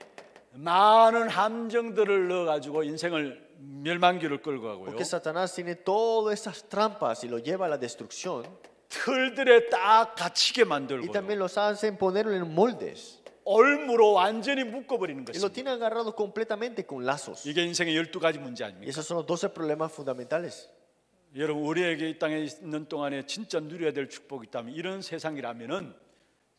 많은 함정들을 넣어 가지고 인생을 멸망기를 끌고 가고요.
Porque Satanás tiene todas estas trampas y lo lleva a la destrucción.
틀들에 딱 갇히게
Y
만들고
también los hacen ponerlo en moldes.
얼무로 완전히 묶어버리는
Y lo
것입니다.
tiene agarrado completamente con lazos.
이게 인생의 12가지 문제
Y
아닙니까?
esos son los 12 problemas fundamentales.
여러분 우리에게 이 땅에 있는 동안에 진짜 누려야 될 축복이 있다면 이런 세상이라면은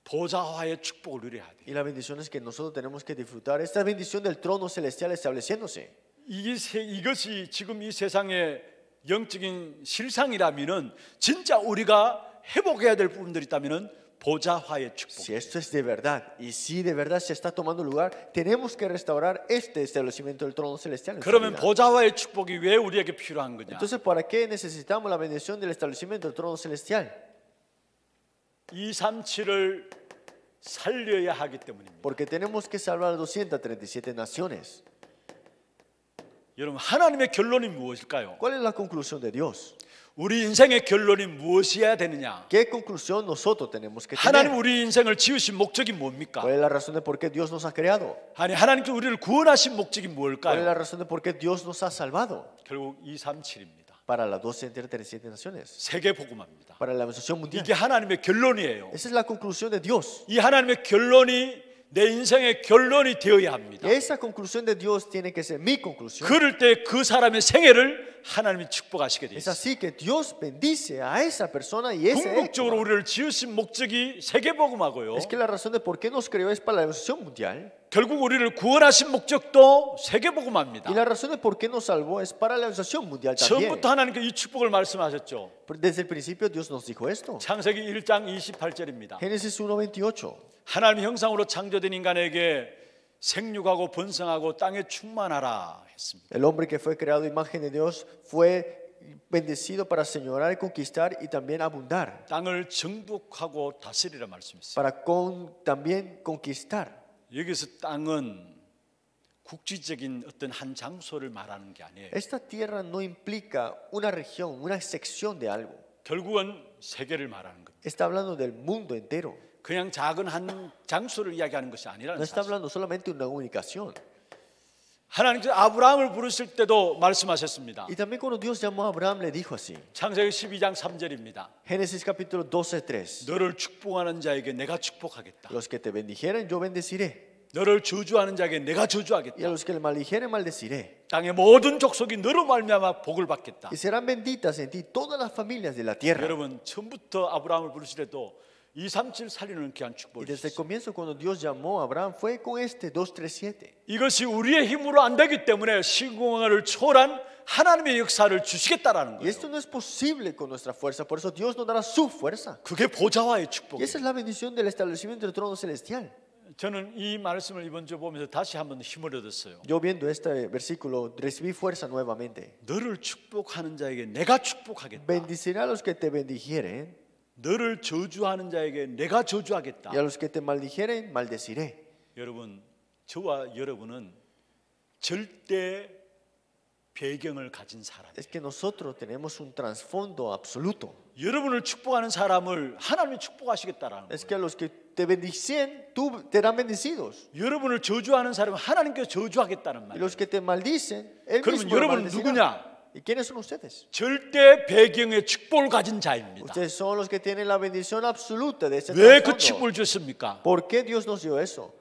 보좌화의 축복을 누려야 돼요.
Y la bendición es que nosotros tenemos que disfrutar esta bendición del trono celestial estableciéndose.
이것이 지금 이 세상의 영적인 실상이라면은 진짜 우리가 회복해야 될 부분들이 있다면은 보좌화의 축복.
Si esto es de verdad y si de verdad se está tomando lugar, tenemos que restaurar este establecimiento del trono celestial. en nuestra
그러면
vida.
보좌화의 축복이 왜 우리에게 필요한 거냐?
Entonces, ¿para qué necesitamos la bendición del establecimiento del trono celestial?
237을 살려야 하기 때문입니다.
Porque tenemos que salvar a 237 naciones.
여러분 하나님의 결론이 무엇일까요?
¿Cuál es la conclusión de Dios?
우리 인생의 결론이 무엇이어야 되느냐?
¿Qué conclusión nosotros tenemos que
하나님
tener?
우리 인생을 지으신 목적이 뭡니까?
¿Cuál es la razón de por qué Dios nos ha creado?
아니 하나님께 우리를 구원하신 목적이
¿Cuál es la
뭘까요?
razón de por qué Dios nos ha salvado?
결국 237입니다.
para las 12 entre 37 naciones,
세계 복음화입니다.
para la evangelización mundial.
이게 하나님의 결론이에요.
Esa es la conclusión de Dios.
이 하나님의 결론이 내 인생의 결론이 되어야 합니다.
Esa conclusión de Dios tiene que ser mi conclusión.
그럴 때 그 사람의 생애를 하나님이 축복하시게 돼
Es
있어요.
así que Dios bendice a esa persona y ese
궁극적으로
éxito.
우리를 지으신 목적이 세계 복음화고요.
Es que la razón de por qué nos creó es para la evangelización mundial.
결국 우리를 구원하신 목적도 세계 복음화입니다.
Y la razón de por qué nos salvó es para la evangelización mundial también.
처음부터 하나님께 이 축복을 말씀하셨죠.
Desde el principio Dios nos dijo esto.
창세기 1장 28절입니다.
Génesis 1:28.
하나님 형상으로 창조된 인간에게 생육하고 번성하고 땅에 충만하라 했습니다.
El hombre que fue creado a imagen de Dios fue bendecido para señorar, conquistar y también abundar.
땅을 정복하고 다스리라 말씀했어요.
Para también conquistar.
여기서 땅은 국지적인 어떤 한 장소를 말하는 게 아니에요.
Esta tierra no implica una región, una sección de algo.
결국은 세계를 말하는 겁니다.
Está hablando del mundo entero.
그냥 작은 한 장소를 이야기하는 것이 아니라는
No está
사실.
hablando solamente de una ubicación.
하나님께서 아브라함을 부르실 때도 말씀하셨습니다.
Y también cuando Dios llamó a Abraham le dijo así.
창세기 12장 3절입니다.
Génesis capítulo 12:3.
너를 축복하는 자에게 내가 축복하겠다.
Los que te bendijeren yo bendeciré.
너를 저주하는 자에게 내가
Y a
저주하겠다.
los que le maldijeren maldeciré.
땅의 모든 족속이 너로 말미암아 복을 받겠다.
Y serán benditas en ti todas las familias de la tierra.
여러분 처음부터 아브라함을 부르실 때도 237 살리는 귀한
Y
축복을
desde el
주셨어요.
comienzo cuando Dios llamó a Abraham fue con este 2:37.
이것이 우리의 힘으로 안 되기 때문에 시공간을 초월한 하나님의 역사를 주시겠다라는
Y
거예요.
esto no es posible con nuestra fuerza, por eso Dios nos dará su fuerza.
그게 보좌와의
Y
축복이에요.
esa es la bendición del establecimiento del trono celestial.
저는 이 말씀을 이번 주 보면서 다시 한번 힘을 얻었어요.
Yo viendo este versículo recibí fuerza nuevamente.
너를 축복하는 자에게 내가 축복하겠다.
Bendiciré a los que te bendijeren
너를 저주하는 자에게 내가 저주하겠다.
y a los que te maldijeren maldeciré.
여러분, 저와 여러분은 절대 배경을 가진 사람.
Es que nosotros tenemos un trasfondo absoluto.
여러분을 축복하는 사람을 하나님이 축복하시겠다라는
Es
거예요.
que a los que te bendicen, tú te serán bendecidos.
여러분을 저주하는 사람은 하나님께서 저주하겠다는
Y
말이에요.
los que te maldicen, él
그러면
mismo
여러분은
maldecirá.
누구냐?
¿Y quiénes son ustedes?
절대 배경의 축복을 가진 자입니다.
Ustedes son los que tienen la bendición absoluta de ese
왜 그
trasfondo.
축복을 줬습니까?
¿Por qué Dios nos dio eso?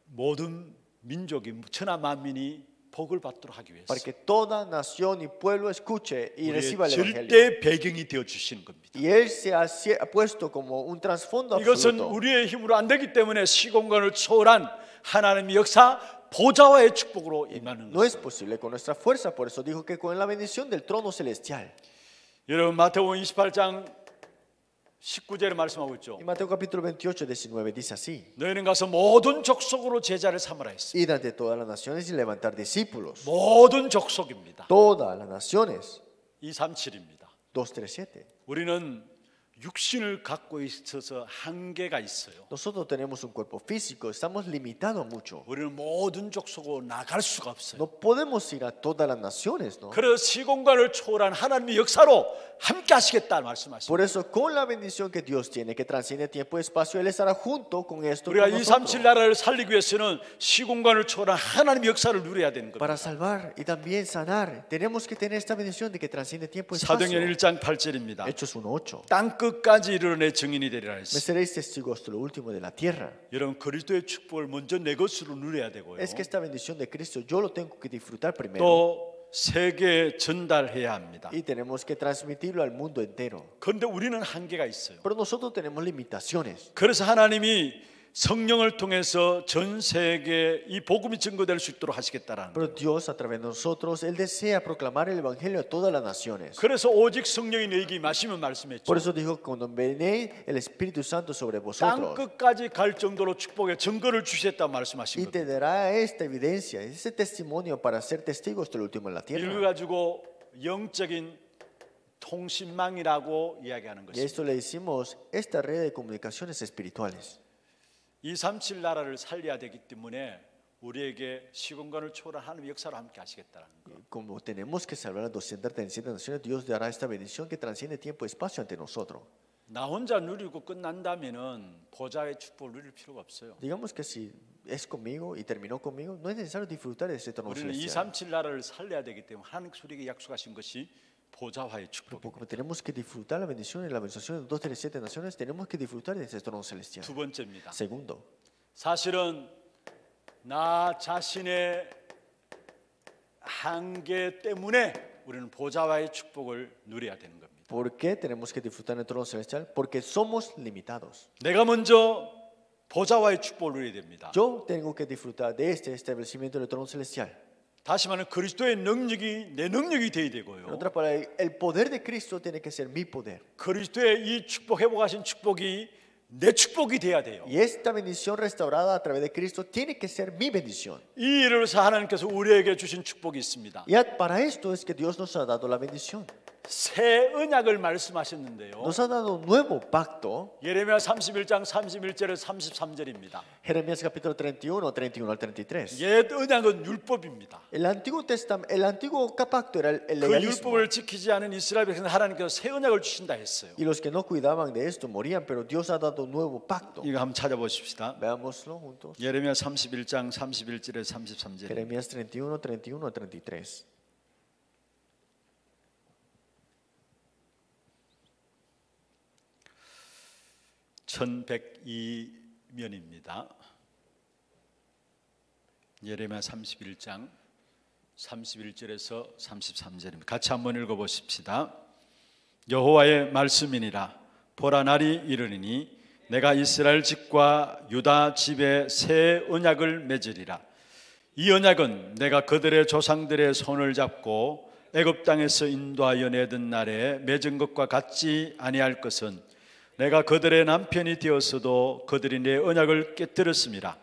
모든 민족이 천하 만민이 복을 받도록 하기 위해서
Para que toda nación y pueblo escuche y
우리의
reciba el evangelio.
절대 배경이 되어 주시는 겁니다.
Y él se ha puesto como un trasfondo
이것은
absoluto.
우리의 힘으로 안 되기 때문에 시공간을 초월한 하나님의 역사 보좌와의 축복으로 임하는
No es
것입니다.
posible con nuestra fuerza, por eso dijo que con la bendición del trono celestial.
여러분 마태복음 28장 19절에 말씀하고 있죠.
Y Mateo capítulo 28, 19 dice así.
너희는 가서 모든 족속으로 제자를 삼으라 했습니다.
Id ante todas las naciones y levantar discípulos.
모든 족속입니다.
Todas las naciones.
237입니다.
2:37.
우리는 육신을 갖고 있어서 한계가 있어요.
Nosotros tenemos un cuerpo físico, estamos limitados mucho.
우리는 모든 족속으로 나갈 수가 없어요.
No podemos ir a todas las naciones, ¿no?
그래서 시공간을 초월한 하나님의 역사로 함께 하시겠다 말씀하십니다.
Por eso, con la bendición que Dios tiene, que transciende tiempo y espacio, Él estará junto con esto.
우리가
Con
237
nosotros.
나라를 살리기 위해서는 시공간을 초월한 하나님의 역사를 누려야 되는 겁니다.
Para salvar y también sanar, tenemos que tener esta bendición de que transciende tiempo y
사도행전
espacio.
1장 8절입니다.
Hechos 1:8.
땅 끝까지 이르러내 증인이 되리라
Me
했어요.
seréis testigos de lo último de la tierra.
여러분 그리스도의 축복을 먼저 내 것으로 누려야 되고요.
Es que esta bendición de Cristo yo lo tengo que disfrutar primero.
또 세계에 전달해야 합니다.
Y tenemos que transmitirlo al mundo entero.
그런데 우리는 한계가 있어요.
Pero nosotros tenemos limitaciones.
그래서 하나님이 성령을 통해서 전 세계에 이 복음이 증거될 수 있도록 하시겠다라는
Pero
거예요.
Dios a través de nosotros, Él desea proclamar el Evangelio a todas las naciones.
그래서 오직 성령이 너에게 임하시면 말씀했죠.
Por eso dijo, cuando venga el Espíritu Santo sobre
땅
vosotros
끝까지 갈 정도로 축복의 증거를 주시겠다 말씀하신
y
거예요.
te dará esta evidencia, ese testimonio para ser testigos del último en la
이걸
tierra.
가지고 영적인 통신망이라고 이야기하는
Y a
것입니다.
esto le decimos esta red de comunicaciones espirituales.
237 나라를 살려야 되기 때문에 우리에게 시공간을 초월한 하나님의 역사로 함께 하시겠다는 거예요.
Como tenemos que salvar a 237 naciones, Dios dará esta bendición que transciende tiempo y espacio ante nosotros.
나 혼자 누리고 끝난다면은 보좌의 축복을 누릴 필요가 없어요.
Digamos que si es conmigo y terminó conmigo, no es necesario disfrutar de ese trono
우리는
celestial.
237 나라를 살려야 되기 때문에 하나님께서 우리에게 약속하신 것이 보좌와의
Pero
축복입니다.
como tenemos que disfrutar la bendición y la bendición de 2 de las 7 naciones, tenemos que disfrutar de ese trono celestial.
두 번째입니다.
Segundo,
사실은 나 자신의 한계 때문에 우리는 보좌와의 축복을 누려야 되는 겁니다.
¿por qué tenemos que disfrutar del trono celestial? Porque somos limitados.
내가 먼저 보좌와의 축복을 누려야 됩니다.
Yo tengo que disfrutar de este establecimiento del trono celestial.
다시 말하면 그리스도의 능력이 내 능력이 되어야
En
되고요.
otras palabras, el poder de Cristo tiene que ser mi poder.
그리스도의 이 축복 회복하신 축복이 내 축복이 돼야 돼요.
Y esta bendición restaurada a través de Cristo tiene que ser mi bendición.
이 일을 위해서 하나님께서 우리에게 주신 축복이 있습니다.
Y para esto es que Dios nos ha dado la bendición.
새 언약을 말씀하셨는데요.
Nos ha dado un nuevo pacto.
예레미야 31장 31절에서 33절입니다.
Jeremías capítulo 31, 31 al 33.
옛 언약은 율법입니다.
El antiguo pacto era el
그
legalismo.
율법을 지키지 않은 이스라엘 백성 하나님께서 새 언약을 주신다 했어요.
Y los que no cuidaban de esto morían, pero Dios ha dado un nuevo pacto.
이거 한번 찾아보십시다.
Veámoslo juntos.
예레미야 31장 31절에서 33절.
Jeremías 31, 31 al 33.
(1102면입니다) 예레미야 31장 31절에서 33절입니다. 같이 한번 읽어보십시다. 여호와의 말씀이니라. 보라, 날이 이르리니 내가 이스라엘 집과 유다 집에 새 언약을 맺으리라. 이 언약은 내가 그들의 조상들의 손을 잡고 애굽 땅에서 인도하여 내던 날에 맺은 것과 같지 아니할 것은 내가 그들의 남편이 되었어도 그들이 내 언약을 깨뜨렸음이라.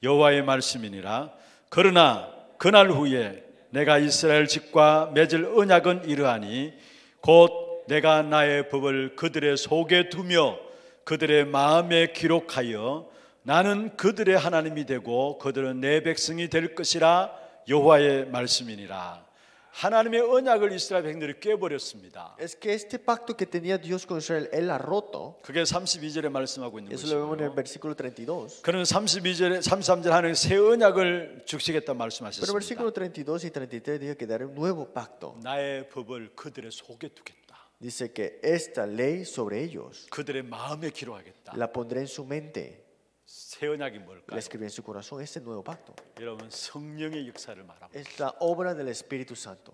여호와의 말씀이니라. 그러나 그날 후에 내가 이스라엘 집과 맺을 언약은 이러하니 곧 내가 나의 법을 그들의 속에 두며 그들의 마음에 기록하여 나는 그들의 하나님이 되고 그들은 내 백성이 될 것이라. 여호와의 말씀이니라. 하나님의 언약을 이스라엘 백성들이 깨버렸습니다.
Es que este pacto que tenía Dios con Israel, Él ha roto.
그게 32절에 말씀하고 있는
Eso lo vemos en el
것이고요.
versículo 32.
그는 32절에 33절 하나님 새 언약을 주시겠다
Pero el
말씀하셨습니다.
versículo 32 y 33 dice que daré un nuevo pacto.
나의 법을 그들의 속에 두겠다.
Dice que esta ley sobre ellos
그들의 마음에 기록하겠다.
la pondré en su mente,
새 언약이
la
뭘까요?
escribiré en su corazón. Este nuevo pacto
여러분, 성령의 역사를 말합니다.
es la obra del Espíritu Santo,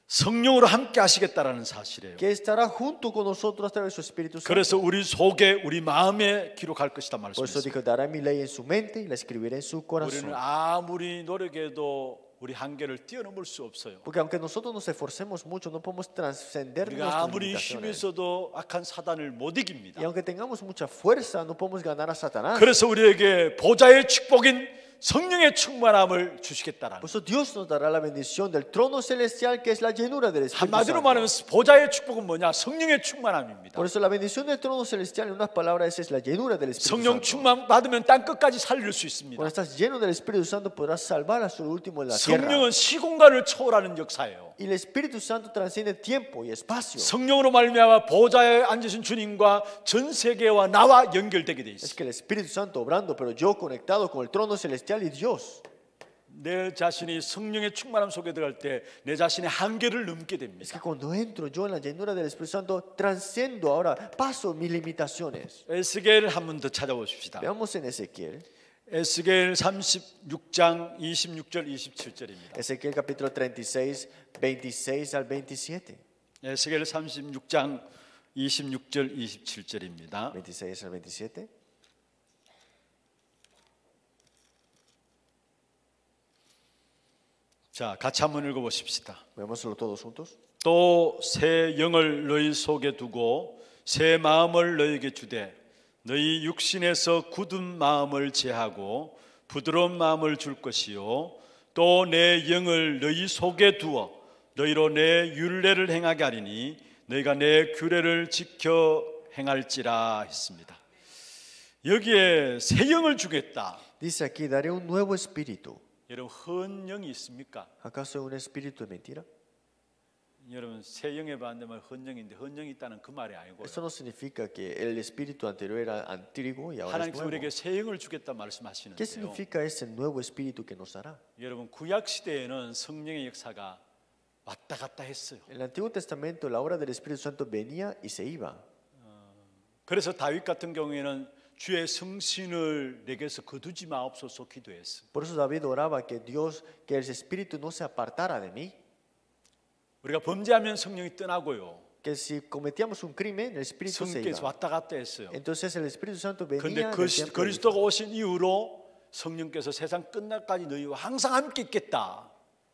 성령으로 함께 하시겠다라는 사실이에요.
que estará junto con nosotros a través de su Espíritu
그래서
Santo.
우리 속에 우리 마음에 기록할 것이다
Por eso
말씀했습니다.
dijo, dará mi ley en su mente y la escribiré en su corazón.
우리는 아무리 노력해도 우리 한계를 뛰어넘을 수 없어요.
Porque aunque nosotros nos esforcemos mucho, no podemos trascender
우리가
nuestras
아무리 힘이
limitaciones.
있어도 악한 사단을 못 이깁니다.
Y aunque tengamos mucha fuerza, no podemos ganar a Satanás.
그래서 우리에게 보좌의 축복인 성령의 충만함을 주시겠다라는.
Por eso Dios nos dará la bendición del trono celestial, que es la llenura del Espíritu
한마디로
Santo.
말하면 보좌의 축복은 뭐냐? 성령의 충만함입니다.
Por eso la bendición del trono celestial, en unas palabras, es la llenura del Espíritu
성령
Santo.
충만 받으면 땅 끝까지 살릴 수 있습니다.
Cuando estás lleno del Espíritu Santo, podrás salvar hasta el último en la tierra.
성령은 시공간을 초월하는 역사예요.
Y el Espíritu Santo trasciende tiempo y espacio.
성령으로 말미암아 보좌에 앉으신 주님과 전 세계와 나와 연결되게 돼
Es
있어요.
que el Espíritu Santo obrando, pero yo conectado con el trono celestial y Dios.
내 자신이 성령의 충만함 속에 들어갈 때 내 자신의 한계를 넘게
Es que
됩니다.
cuando entro yo en la llenura del Espíritu Santo, trascendo ahora, paso mis limitaciones.
에스겔 한 번 더 찾아보십시다.
Veamos en Ezequiel.
에스겔 36장 26절 27절입니다.
Ezequiel capítulo 36, 26 al 27.
에스겔 36장 26절 27절입니다.
26 al 27.
자, 같이 한번 읽어보십시다.
Veámoslo todos juntos.
또 새 영을 너희 속에 두고 새 마음을 너희에게 주되 너희 육신에서 굳은 마음을 제하고 부드러운 마음을 줄 것이요 또 내 영을 너희 속에 두어 너희로 내 율례를 행하게 하리니 너희가 내 규례를 지켜 행할지라 했습니다. 여기에 새 영을 주겠다.
Dice aquí, daré un nuevo espíritu.
여러분, 헌영이 있습니까?
¿Acaso es un espíritu de mentira?
여러분, 새 영에 반대말 헌영인데 헌영이 있다는 그 말이 아니고요.
Esto no significa que el espíritu anterior era antiguo y ahora es
하나님께서
nuevo.
우리에게 새 영을 주겠다
¿Qué
말씀하시는데요.
significa ese nuevo espíritu que nos dará?
여러분, 구약 시대에는 성령의 역사가 왔다 갔다 했어요.
En el Antiguo Testamento la obra del Espíritu Santo venía y se iba.
그래서 다윗 같은 경우에는 주의 성신을 내게서 거두지 마옵소서 기도했어요.
Por eso David oraba que Dios, que el Espíritu no se apartara de mí,
우리가 범죄하면 성령이 떠나고요.
que si cometíamos un crimen, el Espíritu se
성령께서
iba.
왔다 갔다 했어요.
Entonces el Espíritu Santo
그런데
venía del tiempo del
그리스도가 오신 이후로 성령께서 세상 끝날까지 너희와 항상 함께 있겠다.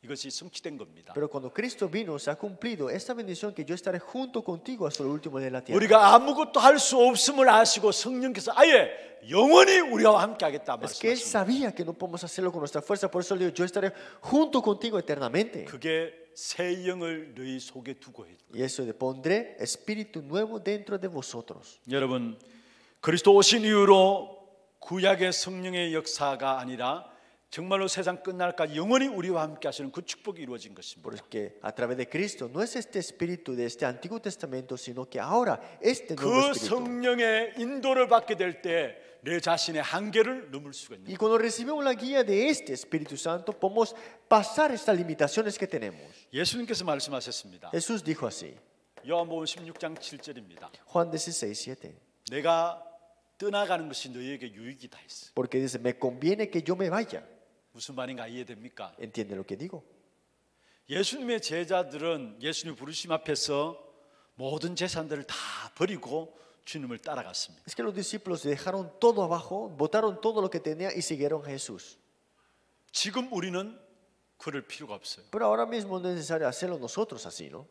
이것이 성취된 겁니다.
Pero cuando Cristo vino, se ha cumplido esta bendición que yo estaré junto contigo hasta el último de la tierra.
우리가 아무것도 할 수 없음을 아시고 성령께서 아예 영원히 우리와 함께 하겠다
Es que Él
말씀하십니다.
sabía que no podemos hacerlo con nuestra fuerza, por eso le digo, yo estaré junto contigo eternamente.
그게 새 영을 너희 속에 두고 해.
Y eso de pondré espíritu nuevo dentro de vosotros.
여러분, 그리스도 오신 이후로 구약의 성령의 역사가 아니라 정말로 세상 끝날까지 영원히 우리와 함께 하시는 그 축복이 이루어진 것입니다.
Porque a través de Cristo no es este espíritu de este Antiguo Testamento, sino que ahora este nuevo
그
espíritu.
성령의 인도를 받게 될 때 내 자신의 한계를 넘을 수가 있는
Y
거예요.
cuando recibimos la guía de este Espíritu Santo, podemos pasar estas limitaciones que tenemos.
예수님께서 말씀하셨습니다.
Jesús dijo así,
요한복음 16장 7절입니다.
Juan 16:7,
내가 떠나가는 것이 너희에게 유익이다 했어요.
porque dice, me conviene que yo me vaya.
무슨 말인가 이해됩니까?
¿Entiende lo que digo?
예수님의 제자들은 예수님 부르심 앞에서 모든 재산들을 다 버리고 주님을 따라갔습니다.
Es que los discípulos dejaron todo abajo, botaron todo lo que tenía y siguieron a Jesús.
지금 우리는 그럴 필요가 없어요.
Pero ahora mismo no es necesario hacerlo nosotros así, ¿no?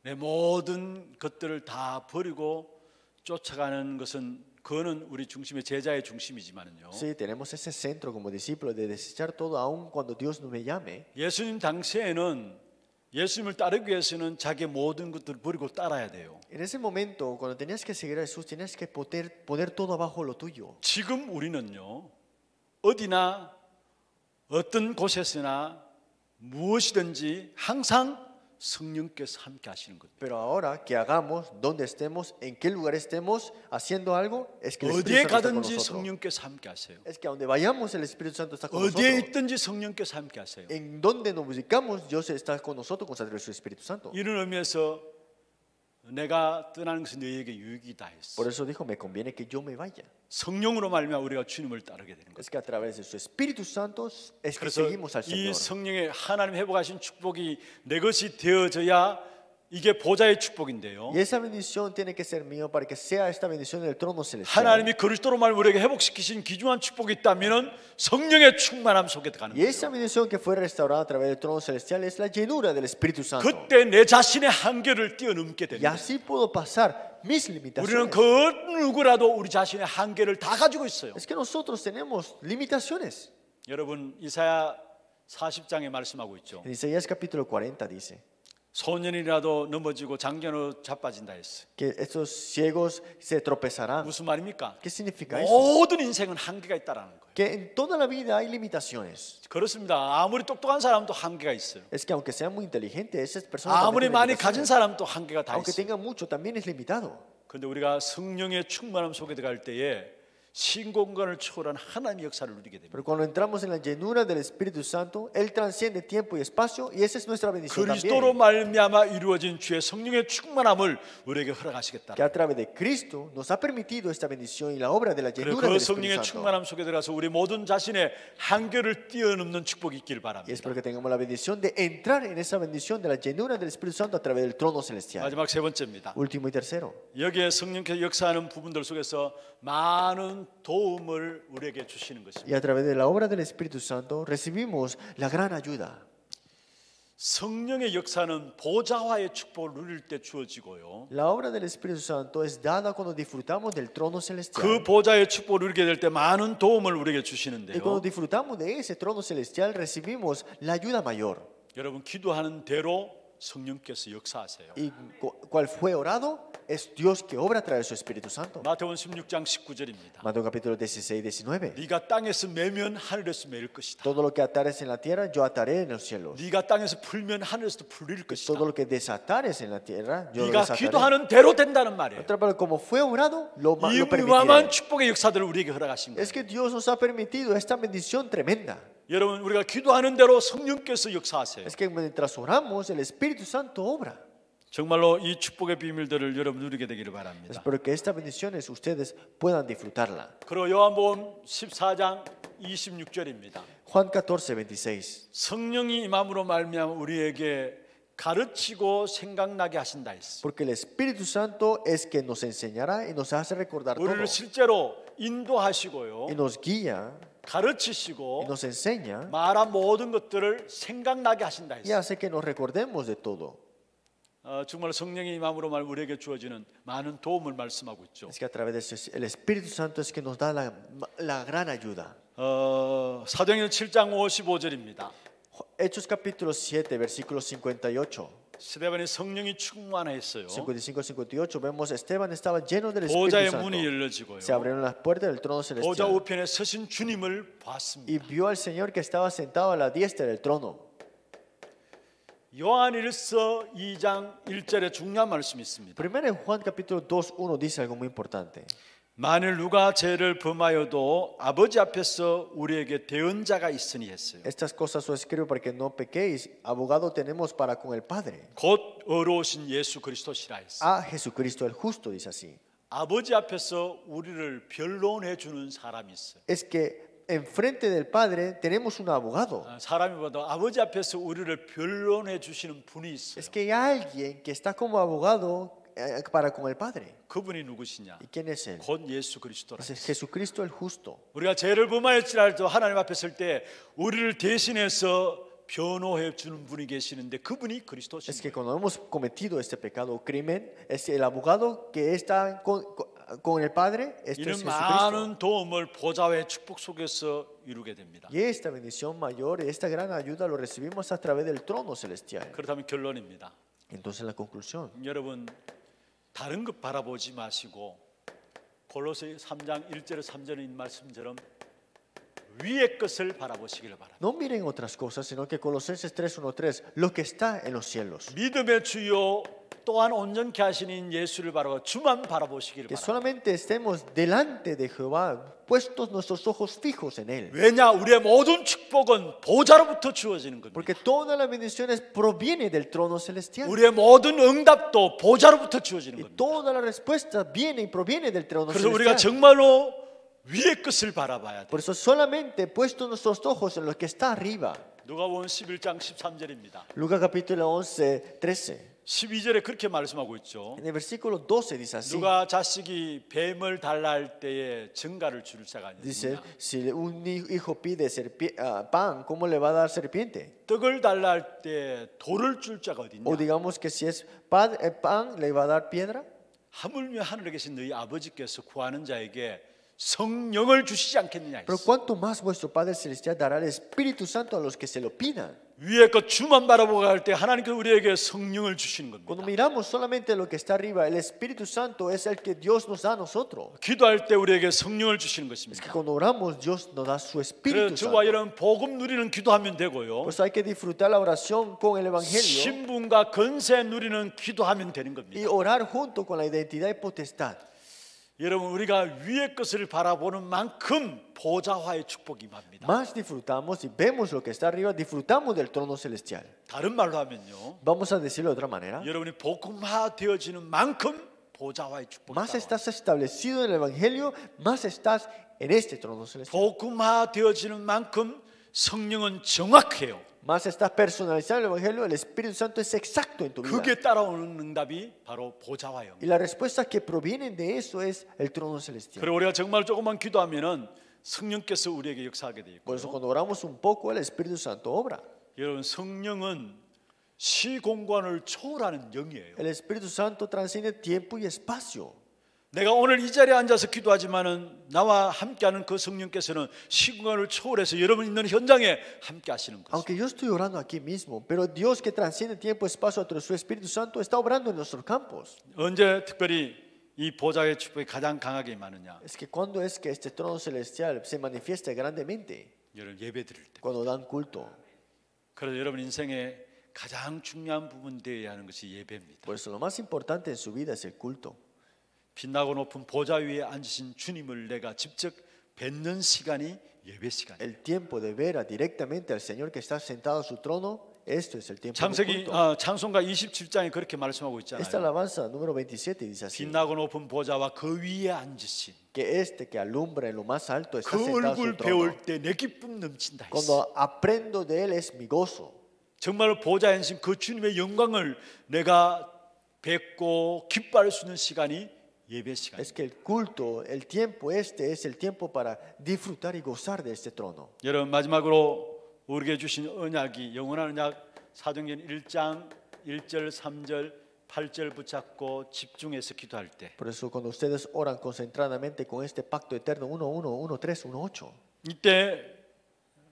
내 모든 것들을 다 버리고 쫓아가는 것은 그거는 우리 중심의 제자의 중심이지만은요.
Sí, tenemos ese centro como discípulos de desechar todo aun cuando Dios no me llame.
예수님 당시에는 예수님을 따르기 위해서는 자기의 모든 것들을 버리고 따라야 돼요.
En ese momento, cuando tenías que seguir a Jesús, tenías que poner todo abajo lo tuyo.
지금 우리는요. 어디나 어떤 곳에서나 무엇이든지 항상 성령께서 함께 하시는 겁니다.
Pero ahora que hagamos, donde estemos, en qué lugar estemos, haciendo algo, es que el
어디에
Espíritu Santo está con
가든지
nosotros.
성령께서 함께 하세요.
Es que a donde vayamos, el Espíritu Santo está con
어디에
nosotros.
있든지 성령께서 함께 하세요.
En donde nos ubicamos, Dios está con nosotros con su Espíritu Santo.
이런 의미에서 내가 떠나는 것은 너희에게 유익이다 했어.
Por eso dijo, me conviene que yo me vaya.
성령으로 말미암아 우리가 주님을 따르게 되는 거예요.
Es que a través de su Espíritu Santo es que
그래서
seguimos al
이
Señor.
성령의 하나님 회복하신 축복이 내 것이 되어져야 이게 보좌의 축복인데요.
Y esa bendición tiene que ser mío para que sea esta bendición del trono celestial.
하나님이 그리스도로 말 우리에게 회복시키신 귀중한 축복이 있다면은 성령의 충만함 속에 들어가는
Y esa
거예요.
bendición que fue restaurada a través del trono celestial es la llenura del Espíritu Santo.
그때 내 자신의 한계를 뛰어넘게
Y
됩니다.
así puedo pasar mis
우리는
limitaciones.
그 누구라도 우리 자신의 한계를 다 가지고 있어요.
Es que nosotros tenemos limitaciones.
여러분 이사야 40장에 말씀하고 있죠.
En Isaías capítulo 40 dice
소년이라도 넘어지고 장년으로 자빠진다 했어.
que estos ciegos se tropezarán.
무슨 말입니까?
¿Qué significa eso?
모든 인생은 한계가 있다라는 거예요.
Que en toda la vida hay limitaciones.
그렇습니다. 아무리 똑똑한 사람도 한계가 있어요.
Es que aunque sea muy inteligente, esas personas
아무리
también
많이
tienen
가진
limitaciones.
사람도 한계가 다
Aunque
있어요.
tenga mucho, también es limitado.
그런데 우리가 성령의 충만함 속에 들어갈 때에 신공간을 초월한 하나님의 역사를 누리게 됩니다.
Pero cuando entramos en la llenura del Espíritu Santo, Él transciende tiempo y espacio y esa es nuestra bendición
그리스도로
también.
말미암아 이루어진 주의 성령의 충만함을 우리에게 허락하시겠다.
Que a través de Cristo nos ha permitido esta bendición y la obra de la
그리고
llenura
그
del
성령의
Espíritu Santo.
충만함 속에 들어가서 우리 모든 자신의 한계를 뛰어넘는 축복이 있길
Y
바랍니다.
espero que tengamos la bendición de entrar en esa bendición de la llenura del Espíritu Santo a través del trono celestial.
마지막 세 번째입니다.
Último y tercero.
여기에 성령께서 역사하는 부분들 속에서 많은 도움을 우리에게 주시는 것입니다.
Y a través de la obra del Espíritu Santo recibimos la gran ayuda.
성령의 역사는 보좌와의 축복을 누릴 때 주어지고요.
La obra del Espíritu Santo es dada cuando disfrutamos del trono
그
celestial.
보좌의 축복을 누리게 될 때 많은 도움을 우리에게
Y
주시는데요.
cuando disfrutamos de ese trono celestial recibimos la ayuda mayor.
여러분 기도하는 대로 성령께서 역사하세요.
Y cual fue orado es Dios que obra a través de su Espíritu Santo.
마태복음 16장 19절입니다.
Mateo capítulo 16, 19.
네가 땅에서 매면 하늘에서 매일 것이다.
Todo lo que atares en la tierra, yo ataré en los cielos.
네가 땅에서 풀면 하늘에서 풀릴 것이다.
Todo lo que desatares en la tierra, yo lo
네가
desataré.
기도하는 대로 된다는 말이에요.
Otra palabra, como fue orado, lo
이
permitiré.
무함한 축복의 역사들을 우리에게 허락하신 거예요.
Es que Dios nos ha permitido esta bendición tremenda.
여러분 우리가 기도하는 대로 성령께서 역사하세요.
Es que mientras oramos, el Espíritu Santo obra.
정말로 이 축복의 비밀들을 여러분 누리게 되기를 바랍니다.
Espero que estas bendiciones ustedes puedan disfrutarla.
그리고 요한복음 14장 26절입니다.
Juan 14:26.
성령이 임함으로 말미암아 우리에게 가르치고 생각나게 하신다 했어요.
Porque el Espíritu Santo es que nos enseñará y nos hace recordar todo.
우리를 실제로 인도하시고요,
Y nos guía y
가르치시고
nos enseña
말한 모든 것들을 생각나게 하신다
y
했어요.
hace que nos recordemos de todo.
정말 성령의 임함으로 말 우리에게 주어지는 많은 도움을 말씀하고 있죠.
Es que a través de el Espíritu Santo es que nos da la gran ayuda.
사도행전 7장 55절입니다.
Hechos capítulo 7, versículo 58.
스데반이 성령이 충만했어요.
55-58 vemos Esteban estaba lleno del Espíritu
보좌의
Santo.
문이 열려지고요.
Se abrieron las puertas del trono
보좌
celestial
우편에 서신 주님을
y
봤습니다.
vio al Señor que estaba sentado a la diestra del trono.
요한일서 2장 1절에 중요한 말씀이 있습니다.
Primero en Juan capítulo 2:1 dice algo muy importante.
만일 누가 죄를 범하여도 아버지 앞에서 우리에게 대언자가 있으니 했어요.
Estas cosas os escribo para que no pequéis. Abogado tenemos para con el Padre.
곧 의로우신 예수 그리스도시라 했어요.
A Jesucristo el justo dice así.
아버지 앞에서 우리를 변론해 주는 사람이 있어요.
Es que enfrente del Padre tenemos un abogado.
사람이 봐도 아버지 앞에서 우리를 변론해 주시는 분이 있어요.
Es que hay alguien que está como abogado para con el Padre.
그분이 누구시냐?
¿Y quién es él?
곧 예수 그리스도라.
Es Jesucristo el justo.
우리가 죄를 범하였지라도 하나님 앞에 설 때 우리를 대신해서 변호해 주는 분이 계시는데 그분이
Es
그리스도십니다.
que cuando hemos cometido este pecado o crimen, es el abogado que está con el Padre, este es
이는
Jesucristo.
많은 도움을 보좌의 축복 속에서 이루게 됩니다.
Y esta bendición mayor, esta gran ayuda lo recibimos a través del trono celestial.
그렇다면 결론입니다.
Entonces la conclusión.
여러분 다른 것 바라보지 마시고 골로새 3장 1절에 3절에 있는 말씀처럼 위의 것을 바라보시기를 바랍니다.
No miren otras cosas, sino que Colosenses 3:1-3, lo que está en los cielos.
믿음의 주요 또한 온전케 하시는 예수를 바라고 주만 바라보시기를
Que
바랍니다.
solamente estemos delante de Jehová, puestos nuestros ojos fijos en Él.
왜냐 우리의 모든 축복은 보좌로부터 주어지는 겁니다.
Porque todas las bendiciones provienen del trono celestial.
우리의 모든 응답도 보좌로부터 주어지는
Y
겁니다.
toda la respuesta viene y proviene del trono
그래서 우리가
celestial.
정말로 위의 것을 바라봐야 돼요.
Por eso solamente puesto nuestros ojos en lo que está arriba.
누가복음 11장 13절입니다.
Lucas capítulo 11:13.
12절에 그렇게 말씀하고 있죠.
En el versículo 12 dice así.
누가 자식이 뱀을 달라 할 때에 증가를 줄 자가
Dice,
있느냐?
si un hijo pide pan, ¿cómo le va a dar serpiente?
떡을 달라 할 때 돌을 줄 자가 어딨냐?
O digamos que si es pan, ¿le va a dar piedra?
하물며 하늘에 계신 너희 아버지께서 구하는 자에게 성령을 주시지 않겠느냐
Pero
했어.
cuánto más vuestro Padre Celestial dará el Espíritu Santo a los que se lo pidan.
위에 것 주만 바라보고 할 때 하나님께서 우리에게 성령을 주시는
Cuando
겁니다.
miramos solamente lo que está arriba, el Espíritu Santo es el que Dios nos da a nosotros.
기도할 때 우리에게 성령을 주시는
Es que
것입니다.
cuando oramos, Dios nos da su
그래서
Espíritu
저와
Santo.
여러분 복음 누리는 기도하면 되고요.
Pues hay que disfrutar la oración con el Evangelio
신분과 건세 누리는 기도하면 되는
y
겁니다.
orar junto con la identidad y potestad.
여러분 우리가 위의 것을 바라보는 만큼 보좌화의 축복이 임합니다.
Más disfrutamos y vemos lo que está arriba, disfrutamos del trono celestial.
다른 말로 하면요.
Vamos a decirlo de otra manera.
여러분이 복음화 되어지는 만큼 보좌화의 축복이
Más
따라와요.
estás establecido en el Evangelio, más estás en este trono celestial.
복음화 되어지는 만큼 성령은 정확해요.
Más estás personalizado en el Evangelio, el Espíritu Santo es exacto en tu vida.
그게 따라오는 응답이 바로 보좌화예요.
Y las respuestas que provienen de eso es el trono celestial.
그리고 우리가 정말 조금만 기도하면은 성령께서 우리에게 역사하게 돼
Por eso
있고요.
cuando oramos un poco, el Espíritu Santo obra.
여러분 성령은 시공간을 초월하는 영이에요.
El Espíritu Santo transciende tiempo y espacio.
내가 오늘 이 자리에 앉아서 기도하지만은 나와 함께하는 그 성령께서는 시공간을 초월해서 여러분 있는 현장에 함께 하시는 것입니다.
Aunque yo estoy orando aquí mismo, pero Dios que transciende tiempo y espacio a través de su Espíritu Santo está obrando en nuestros campos.
언제 특별히 이 보좌의 축복이 가장 강하게 임하느냐?
Es que cuando es que este trono celestial se manifiesta grandemente,
여러분 예배 드릴 때.
cuando dan culto.
그래서 여러분 인생의 가장 중요한 부분 되어야 하는 것이 예배입니다.
Por eso lo más importante en su vida es el culto.
빛나고 높은 보좌 위에 앉으신 주님을 내가 직접 뵙는 시간이 예배 시간이에요.
El tiempo de ver directamente al Señor que está sentado en su trono, esto es el tiempo del
창세기
culto.
찬송가 27장에 그렇게 말씀하고
Esta
있잖아요.
alabanza número 27 dice así,
빛나고 높은 보좌와 그 위에 앉으신
que este que alumbra en lo más alto está
그
sentado en su
얼굴
trono.
배울 때 내 기쁨 넘친다 했어.
Cuando aprendo de él es mi gozo.
정말 보좌에 앉으신 그 주님의 영광을 내가 뵙고 기뻐할 수 있는 시간이 예배 시간.
Es que el culto, el tiempo este es el tiempo para disfrutar y gozar de este trono.
여러분 마지막으로 우리에게 주신 언약이 영원한 언약 사도행전 1장 1절 3절 8절 붙잡고 집중해서 기도할 때
Por eso cuando ustedes oran concentradamente con este pacto eterno 1:1, 1:3, 1:8,
이때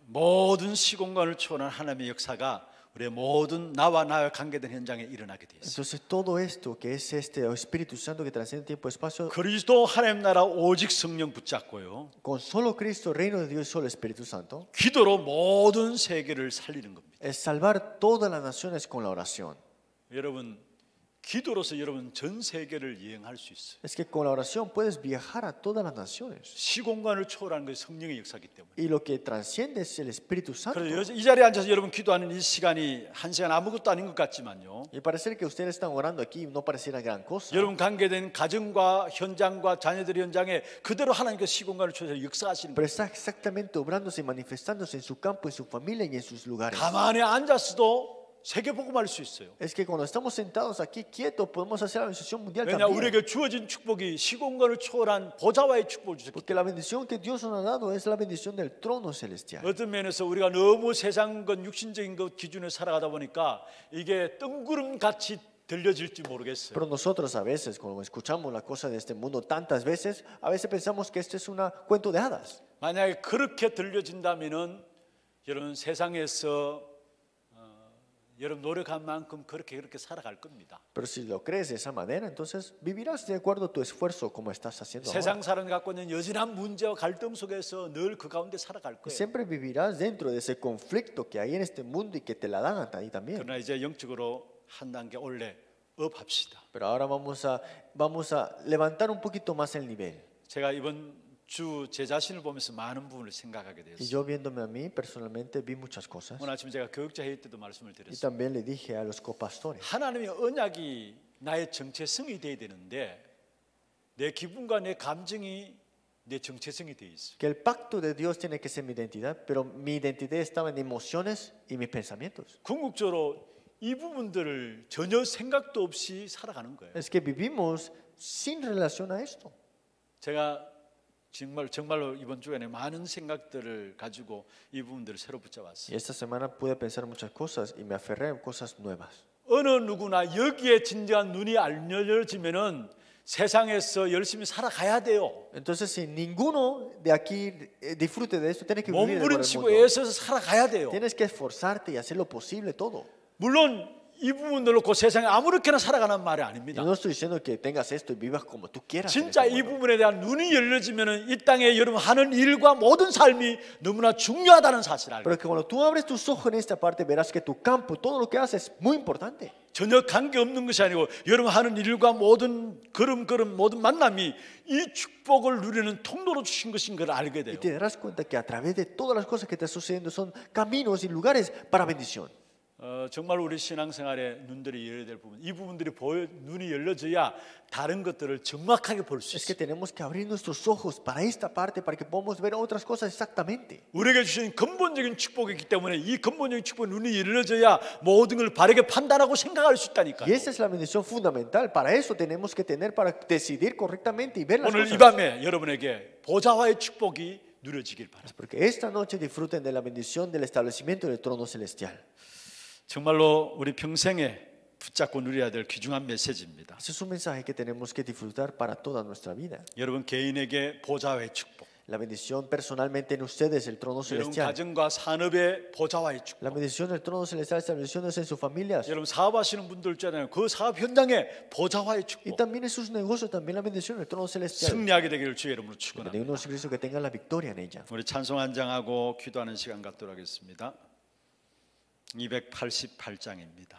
모든 시공간을 초월한 하나님의 역사가 우리의 모든 나와 나와 관계된 현장에 일어나게 돼 있어요.
entonces todo esto que es este Espíritu Santo que trasciende tiempo y espacio,
그리스도 하나님 나라 오직 성령 붙잡고요.
con solo Cristo, reino de Dios y solo Espíritu Santo,
기도로 모든 세계를 살리는 겁니다.
es salvar todas las naciones con la oración.
여러분 기도로서 여러분 전 세계를 여행할 수 있어요.
Es que con la oración puedes viajar a todas las naciones.
시공간을 초월하는 것이 성령의 역사이기 때문에.
Y lo que transciende es el Espíritu Santo.
그래서 이 자리에 앉아서 여러분 기도하는 이 시간이 한 시간 아무것도 아닌 것 같지만요.
Y parece que ustedes están orando aquí y no pareciera gran cosa.
여러분 관계된 가정과 현장과 자녀들의 현장에 그대로 하나님께서 시공간을 초월해서 역사하시는
Pero
거예요.
está exactamente obrándose y manifestándose en su campo, en su familia y en sus lugares.
가만히 앉았어도 세계 복음할 수 있어요.
Es que cuando estamos sentados aquí quietos podemos hacer la bendición mundial
왜냐
también.
우리에게 주어진 축복이 시공간을 초월한 보좌와의 축복을 주셨기
Porque la bendición que Dios nos ha dado es la bendición del trono celestial.
때문에 어떤 면에서 우리가 너무 세상 것 육신적인 것 기준에 살아가다 보니까 이게 뜬구름 같이 들려질지 모르겠어요.
Pero nosotros a veces, cuando escuchamos las cosas de este mundo tantas veces, a veces pensamos que esto es un cuento de hadas.
만약에 그렇게 들려진다면은 여러분 세상에서 여러분 노력한 만큼 그렇게 살아갈 겁니다.
Pero si lo crees de esa manera, entonces vivirás de acuerdo a tu esfuerzo como estás haciendo ahora.
세상 사람이 갖고 있는 여진한 문제와 갈등 속에서 늘 그 가운데 살아갈
Y
거예요.
siempre vivirás dentro de ese conflicto que hay en este mundo y que te la dan ahí también.
그러나 이제 영적으로 한 단계 올래 업합시다.
Pero ahora vamos a levantar un poquito más el nivel.
제가 이번 주 제 자신을 보면서 많은 부분을 생각하게
Y
되었어요.
yo viéndome a mí personalmente vi muchas cosas.
오늘 아침 제가 교육자 회의 때도 말씀을
Y
드렸어요.
también le dije a los copastores,
하나님의 언약이 나의 정체성이 돼야 되는데 내 기분과 내 감정이 내 정체성이 돼 있어.
que el pacto de Dios tiene que ser mi identidad, pero mi identidad estaba en emociones y mis pensamientos.
궁극적으로 이 부분들을 전혀 생각도 없이 살아가는 거예요.
Es que vivimos sin relación a esto.
제가 정말로 이번 주간에 많은 생각들을 가지고 이 부분들을 새로
Y
붙잡았어요.
esta semana pude pensar muchas cosas y me aferré a cosas nuevas.
어느 누구나 여기에 진정한 눈이 열려지면은 세상에서 열심히 살아가야 돼요.
Entonces, si ninguno de aquí disfrute de esto, tienes que vivir por el
몸부림치고
mundo.
애써서 살아가야 돼요.
Tienes que esforzarte y hacer lo posible todo.
물론 이 부분들 놓고 세상에 아무렇게나 살아가는 말이
Yo
아닙니다.
no estoy diciendo que tengas esto y vivas como tú quieras. en
진짜
este
이
mundo.
부분에 대한 눈이 열려지면은 이 땅에 여러분 하는 일과 모든 삶이 너무나 중요하다는 사실을 알고
Pero que cuando tú abres tus ojos en esta parte, verás que tu campo, todo lo que haces es muy importante.
전혀 관계 없는 것이 아니고 여러분 하는 일과 모든 걸음 모든 만남이 이 축복을 누리는 통로로 주신 것인 걸 알게 돼요.
Y te darás cuenta que a través de todas las cosas que te están sucediendo son caminos y lugares para bendición.
정말 우리 신앙생활에 눈들이 열려야 될 부분, 이 부분들이 눈이 열려져야 다른 것들을 정확하게 볼 수
Es que
있어요.
tenemos que abrir nuestros ojos para esta parte, para que podamos ver otras cosas exactamente.
우리에게 주신 근본적인 축복이기 때문에 이 근본적인 축복 눈이 열려져야 모든 걸 바르게 판단하고 생각할 수 있다니까요.
Y esa es la bendición fundamental. Para eso tenemos que tener para decidir correctamente y ver las
오늘 이
cosas.
밤에 여러분에게 보좌와의 축복이 누려지길 바랍니다.
Porque esta noche disfruten de la bendición del establecimiento del trono celestial.
정말로 우리 평생에 붙잡고 누려야 될 귀중한 메시지입니다.
Ese es un mensaje que tenemos que disfrutar para toda nuestra vida.
여러분 개인에게 보좌와의 축복,
La bendición personalmente en ustedes, el trono
여러분
celestial.
가정과 산업의 보좌와의 축복,
La bendición del trono celestial, esta bendición es en sus familias.
여러분 사업하시는 분들 있잖아요. 그 사업 현장에 보좌와의
Y
축복
también en sus negocios, también la bendición del trono celestial.
승리하게 되기를 주의 이름으로
Que
축원합니다.
ninguno de Cristo que tenga la victoria en ella.
우리 찬송 한 장하고 기도하는 시간 갖도록 하겠습니다. 288장입니다.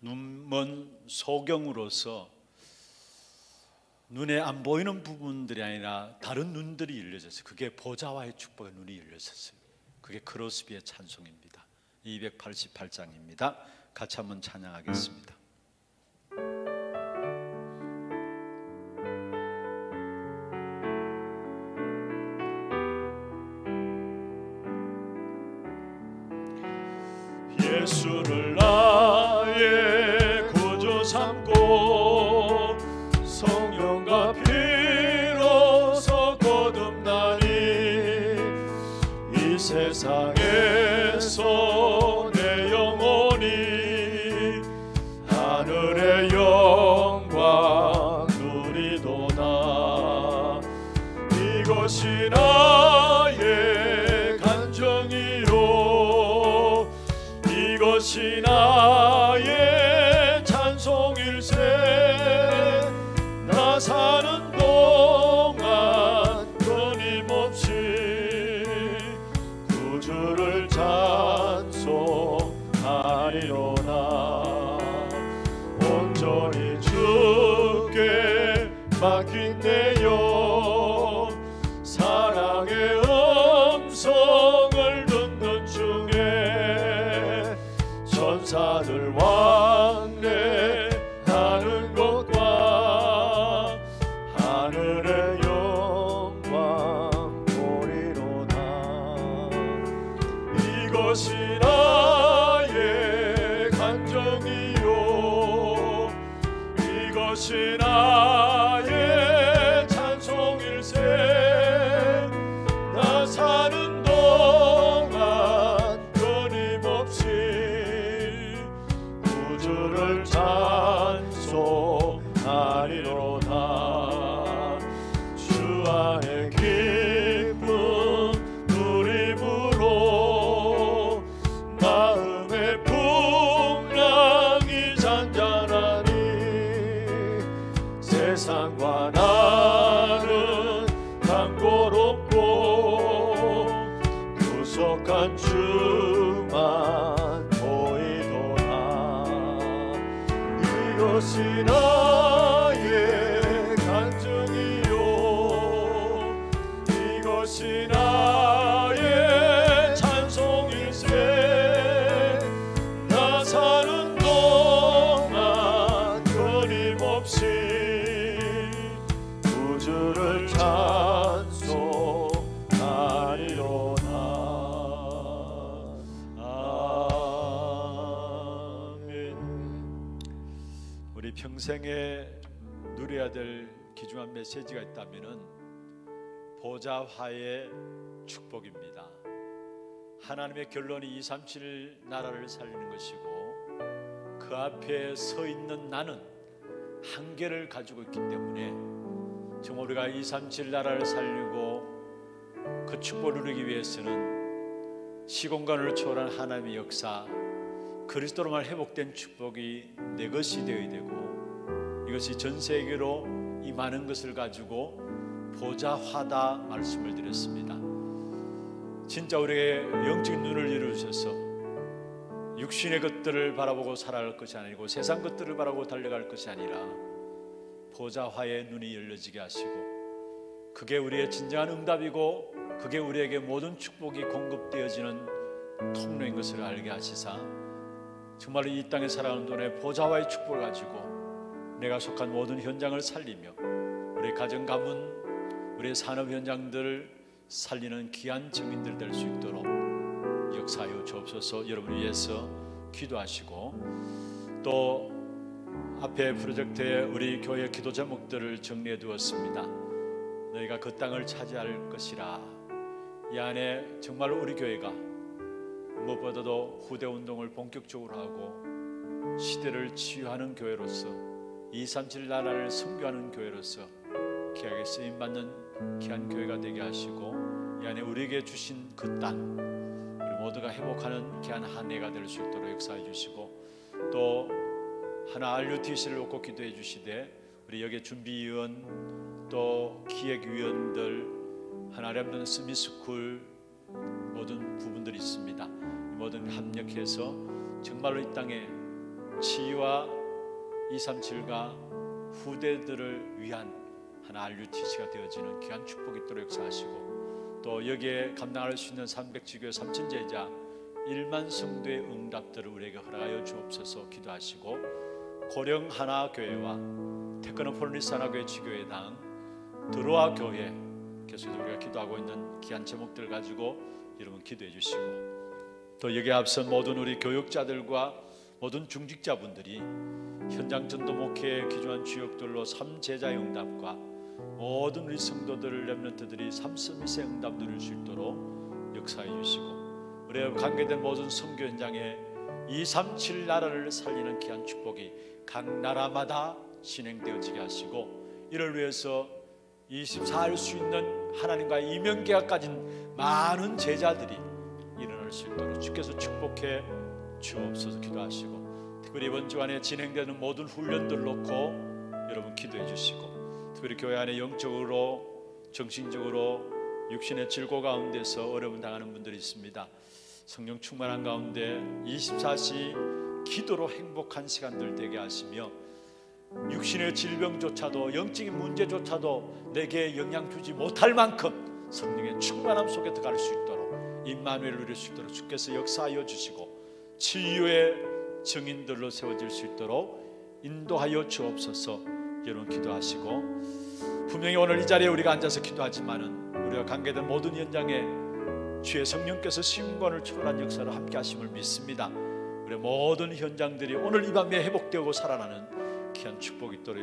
눈먼 소경으로서 눈에 안 보이는 부분들이 아니라 다른 눈들이 열려졌어요. 그게 보좌와의 축복의 눈이 열렸었어요. 그게 크로스비의 찬송입니다. 288장입니다. 같이 한번 찬양하겠습니다. 예수를 나의 구주 삼고 성령과 피로서 거듭나니 이 세상에서 내 영혼이 하늘의 영광 누리도다. 이것이 나의 간정이요 이것이 나의 찬송일세. 나 사는 동안 끊임없이 구주를 찬송하리로다. 온전히 주께 맡긴 내 영 사랑의 음성을 듣는 중에 천사들 왕래하는 것과 하늘의 영광 보리로다. 이것이 나의 간정이요 이것이 나의 찬송일세. 나 사는 동안 끊임없이 구주를 찬송하리로다. 주 안에 기쁨 누림으로 마음의 풍랑이 잔잔하니 세상과 나는 강고롭고 구속한 주만 보이도다. 이것이 나의 간증이요 이것이 나의 찬송일세. 나 사는 동안 끊임없이 구주를 찬송하리로다. 아멘. 우리 평생에 누려야 될 귀중한 메시지가 있다면은 보좌화의 축복입니다. 하나님의 결론이 237 나라를 살리는 것이고 그 앞에 서 있는 나는 한계를 가지고 있기 때문에 정말 우리가 237 나라를 살리고 그 축복을 누리기 위해서는 시공간을 초월한 하나님의 역사 그리스도로만 회복된 축복이 내 것이 되어야 되고 이것이 전 세계로 이 많은 것을 가지고 보좌화다 말씀을 드렸습니다. 진짜 우리에게 영적인 눈을 열어주셔서 육신의 것들을 바라보고 살아갈 것이 아니고 세상 것들을 바라보고 달려갈 것이 아니라 보좌화의 눈이 열려지게 하시고 그게 우리의 진정한 응답이고 그게 우리에게 모든 축복이 공급되어지는 통로인 것을 알게 하시사 정말로 이 땅에 살아가는 동안에 보좌화의 축복을 가지고 내가 속한 모든 현장을 살리며 우리 가정 가문 우리의 산업 현장들을 살리는 귀한 증인들 될 수 있도록 역사하여 주옵소서. 여러분을 위해서 기도하시고 또 앞에 프로젝트에 우리 교회 기도 제목들을 정리해 두었습니다. 너희가 그 땅을 차지할 것이라. 이 안에 정말로 우리 교회가 무엇보다도 후대 운동을 본격적으로 하고 시대를 치유하는 교회로서 237 나라를 선교하는 교회로서 귀하게 쓰임받는 귀한 교회가 되게 하시고 이 안에 우리에게 주신 그 땅 우리 모두가 회복하는 귀한 한 해가 될 수 있도록 역사해 주시고 또 하나 RUTC를 놓고 기도해 주시되 우리 여기 준비위원 또 기획위원들 하나 렘넌트 스미스쿨 모든 부분들이 있습니다. 모든 합력해서 정말로 이 땅에 치유와 237과 후대들을 위한 하나 RUTC가 되어지는 귀한 축복이 있도록 역사하시고, 또 여기에 감당할 수 있는 300지교회 3천제자 1만 성도의 응답들을 우리에게 허락하여 주옵소서 기도하시고, 고령 하나교회와 테크노폴리스 하나교회 지교회당 드로아 교회 계속해서 우리가 기도하고 있는 귀한 제목들 가지고 여러분 기도해 주시고, 또 여기에 앞선 모든 우리 교육자들과 모든 중직자분들이 현장 전도 목회에 기중한 주역들로 삶 제자의 응답과 모든 우리 성도들 렘넌트들이 삶 서비스의 응답 누릴 수 있도록 역사해 주시고, 우리와 관계된 모든 선교 현장에 237 나라를 살리는 귀한 축복이 각 나라마다 진행되어지게 하시고, 이를 위해서 24할 수 있는 하나님과의 이면계약 가진 많은 제자들이 일어날 수 있도록 주께서 축복해 주옵소서 기도하시고, 특별히 이번 주간에 진행되는 모든 훈련들 놓고 여러분 기도해 주시고, 특별히 교회 안에 영적으로 정신적으로 육신의 질고 가운데서 어려움 당하는 분들이 있습니다. 성령 충만한 가운데 24시 기도로 행복한 시간들 되게 하시며, 육신의 질병조차도 영적인 문제조차도 내게 영향 주지 못할 만큼 성령의 충만함 속에 들어갈 수 있도록 임마누엘을 누릴 수 있도록 주께서 역사하여 주시고, 치유의 증인들로 세워질 수 있도록 인도하여 주옵소서 여러분 기도하시고, 분명히 오늘 이 자리에 우리가 앉아서 기도하지만은 우리가 관계된 모든 현장에 주의 성령께서 시운권을 초월한 역사로 함께 하심을 믿습니다. 우리 모든 현장들이 오늘 이 밤에 회복되고 살아나는 귀한 축복이 있도록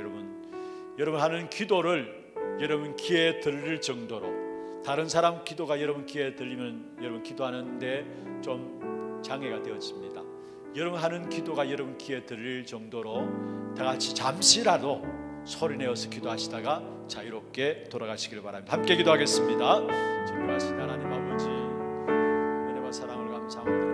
여러분 하는 기도를 여러분 귀에 들릴 정도로, 다른 사람 기도가 여러분 귀에 들리면 여러분 기도하는데 좀 장애가 되어집니다. 여러분 하는 기도가 여러분 귀에 들릴 정도로 다 같이 잠시라도 소리내어서 기도하시다가 자유롭게 돌아가시길 바랍니다. 함께 기도하겠습니다. 존귀하신 하나님 아버지, 은혜와 사랑을 감사합니다.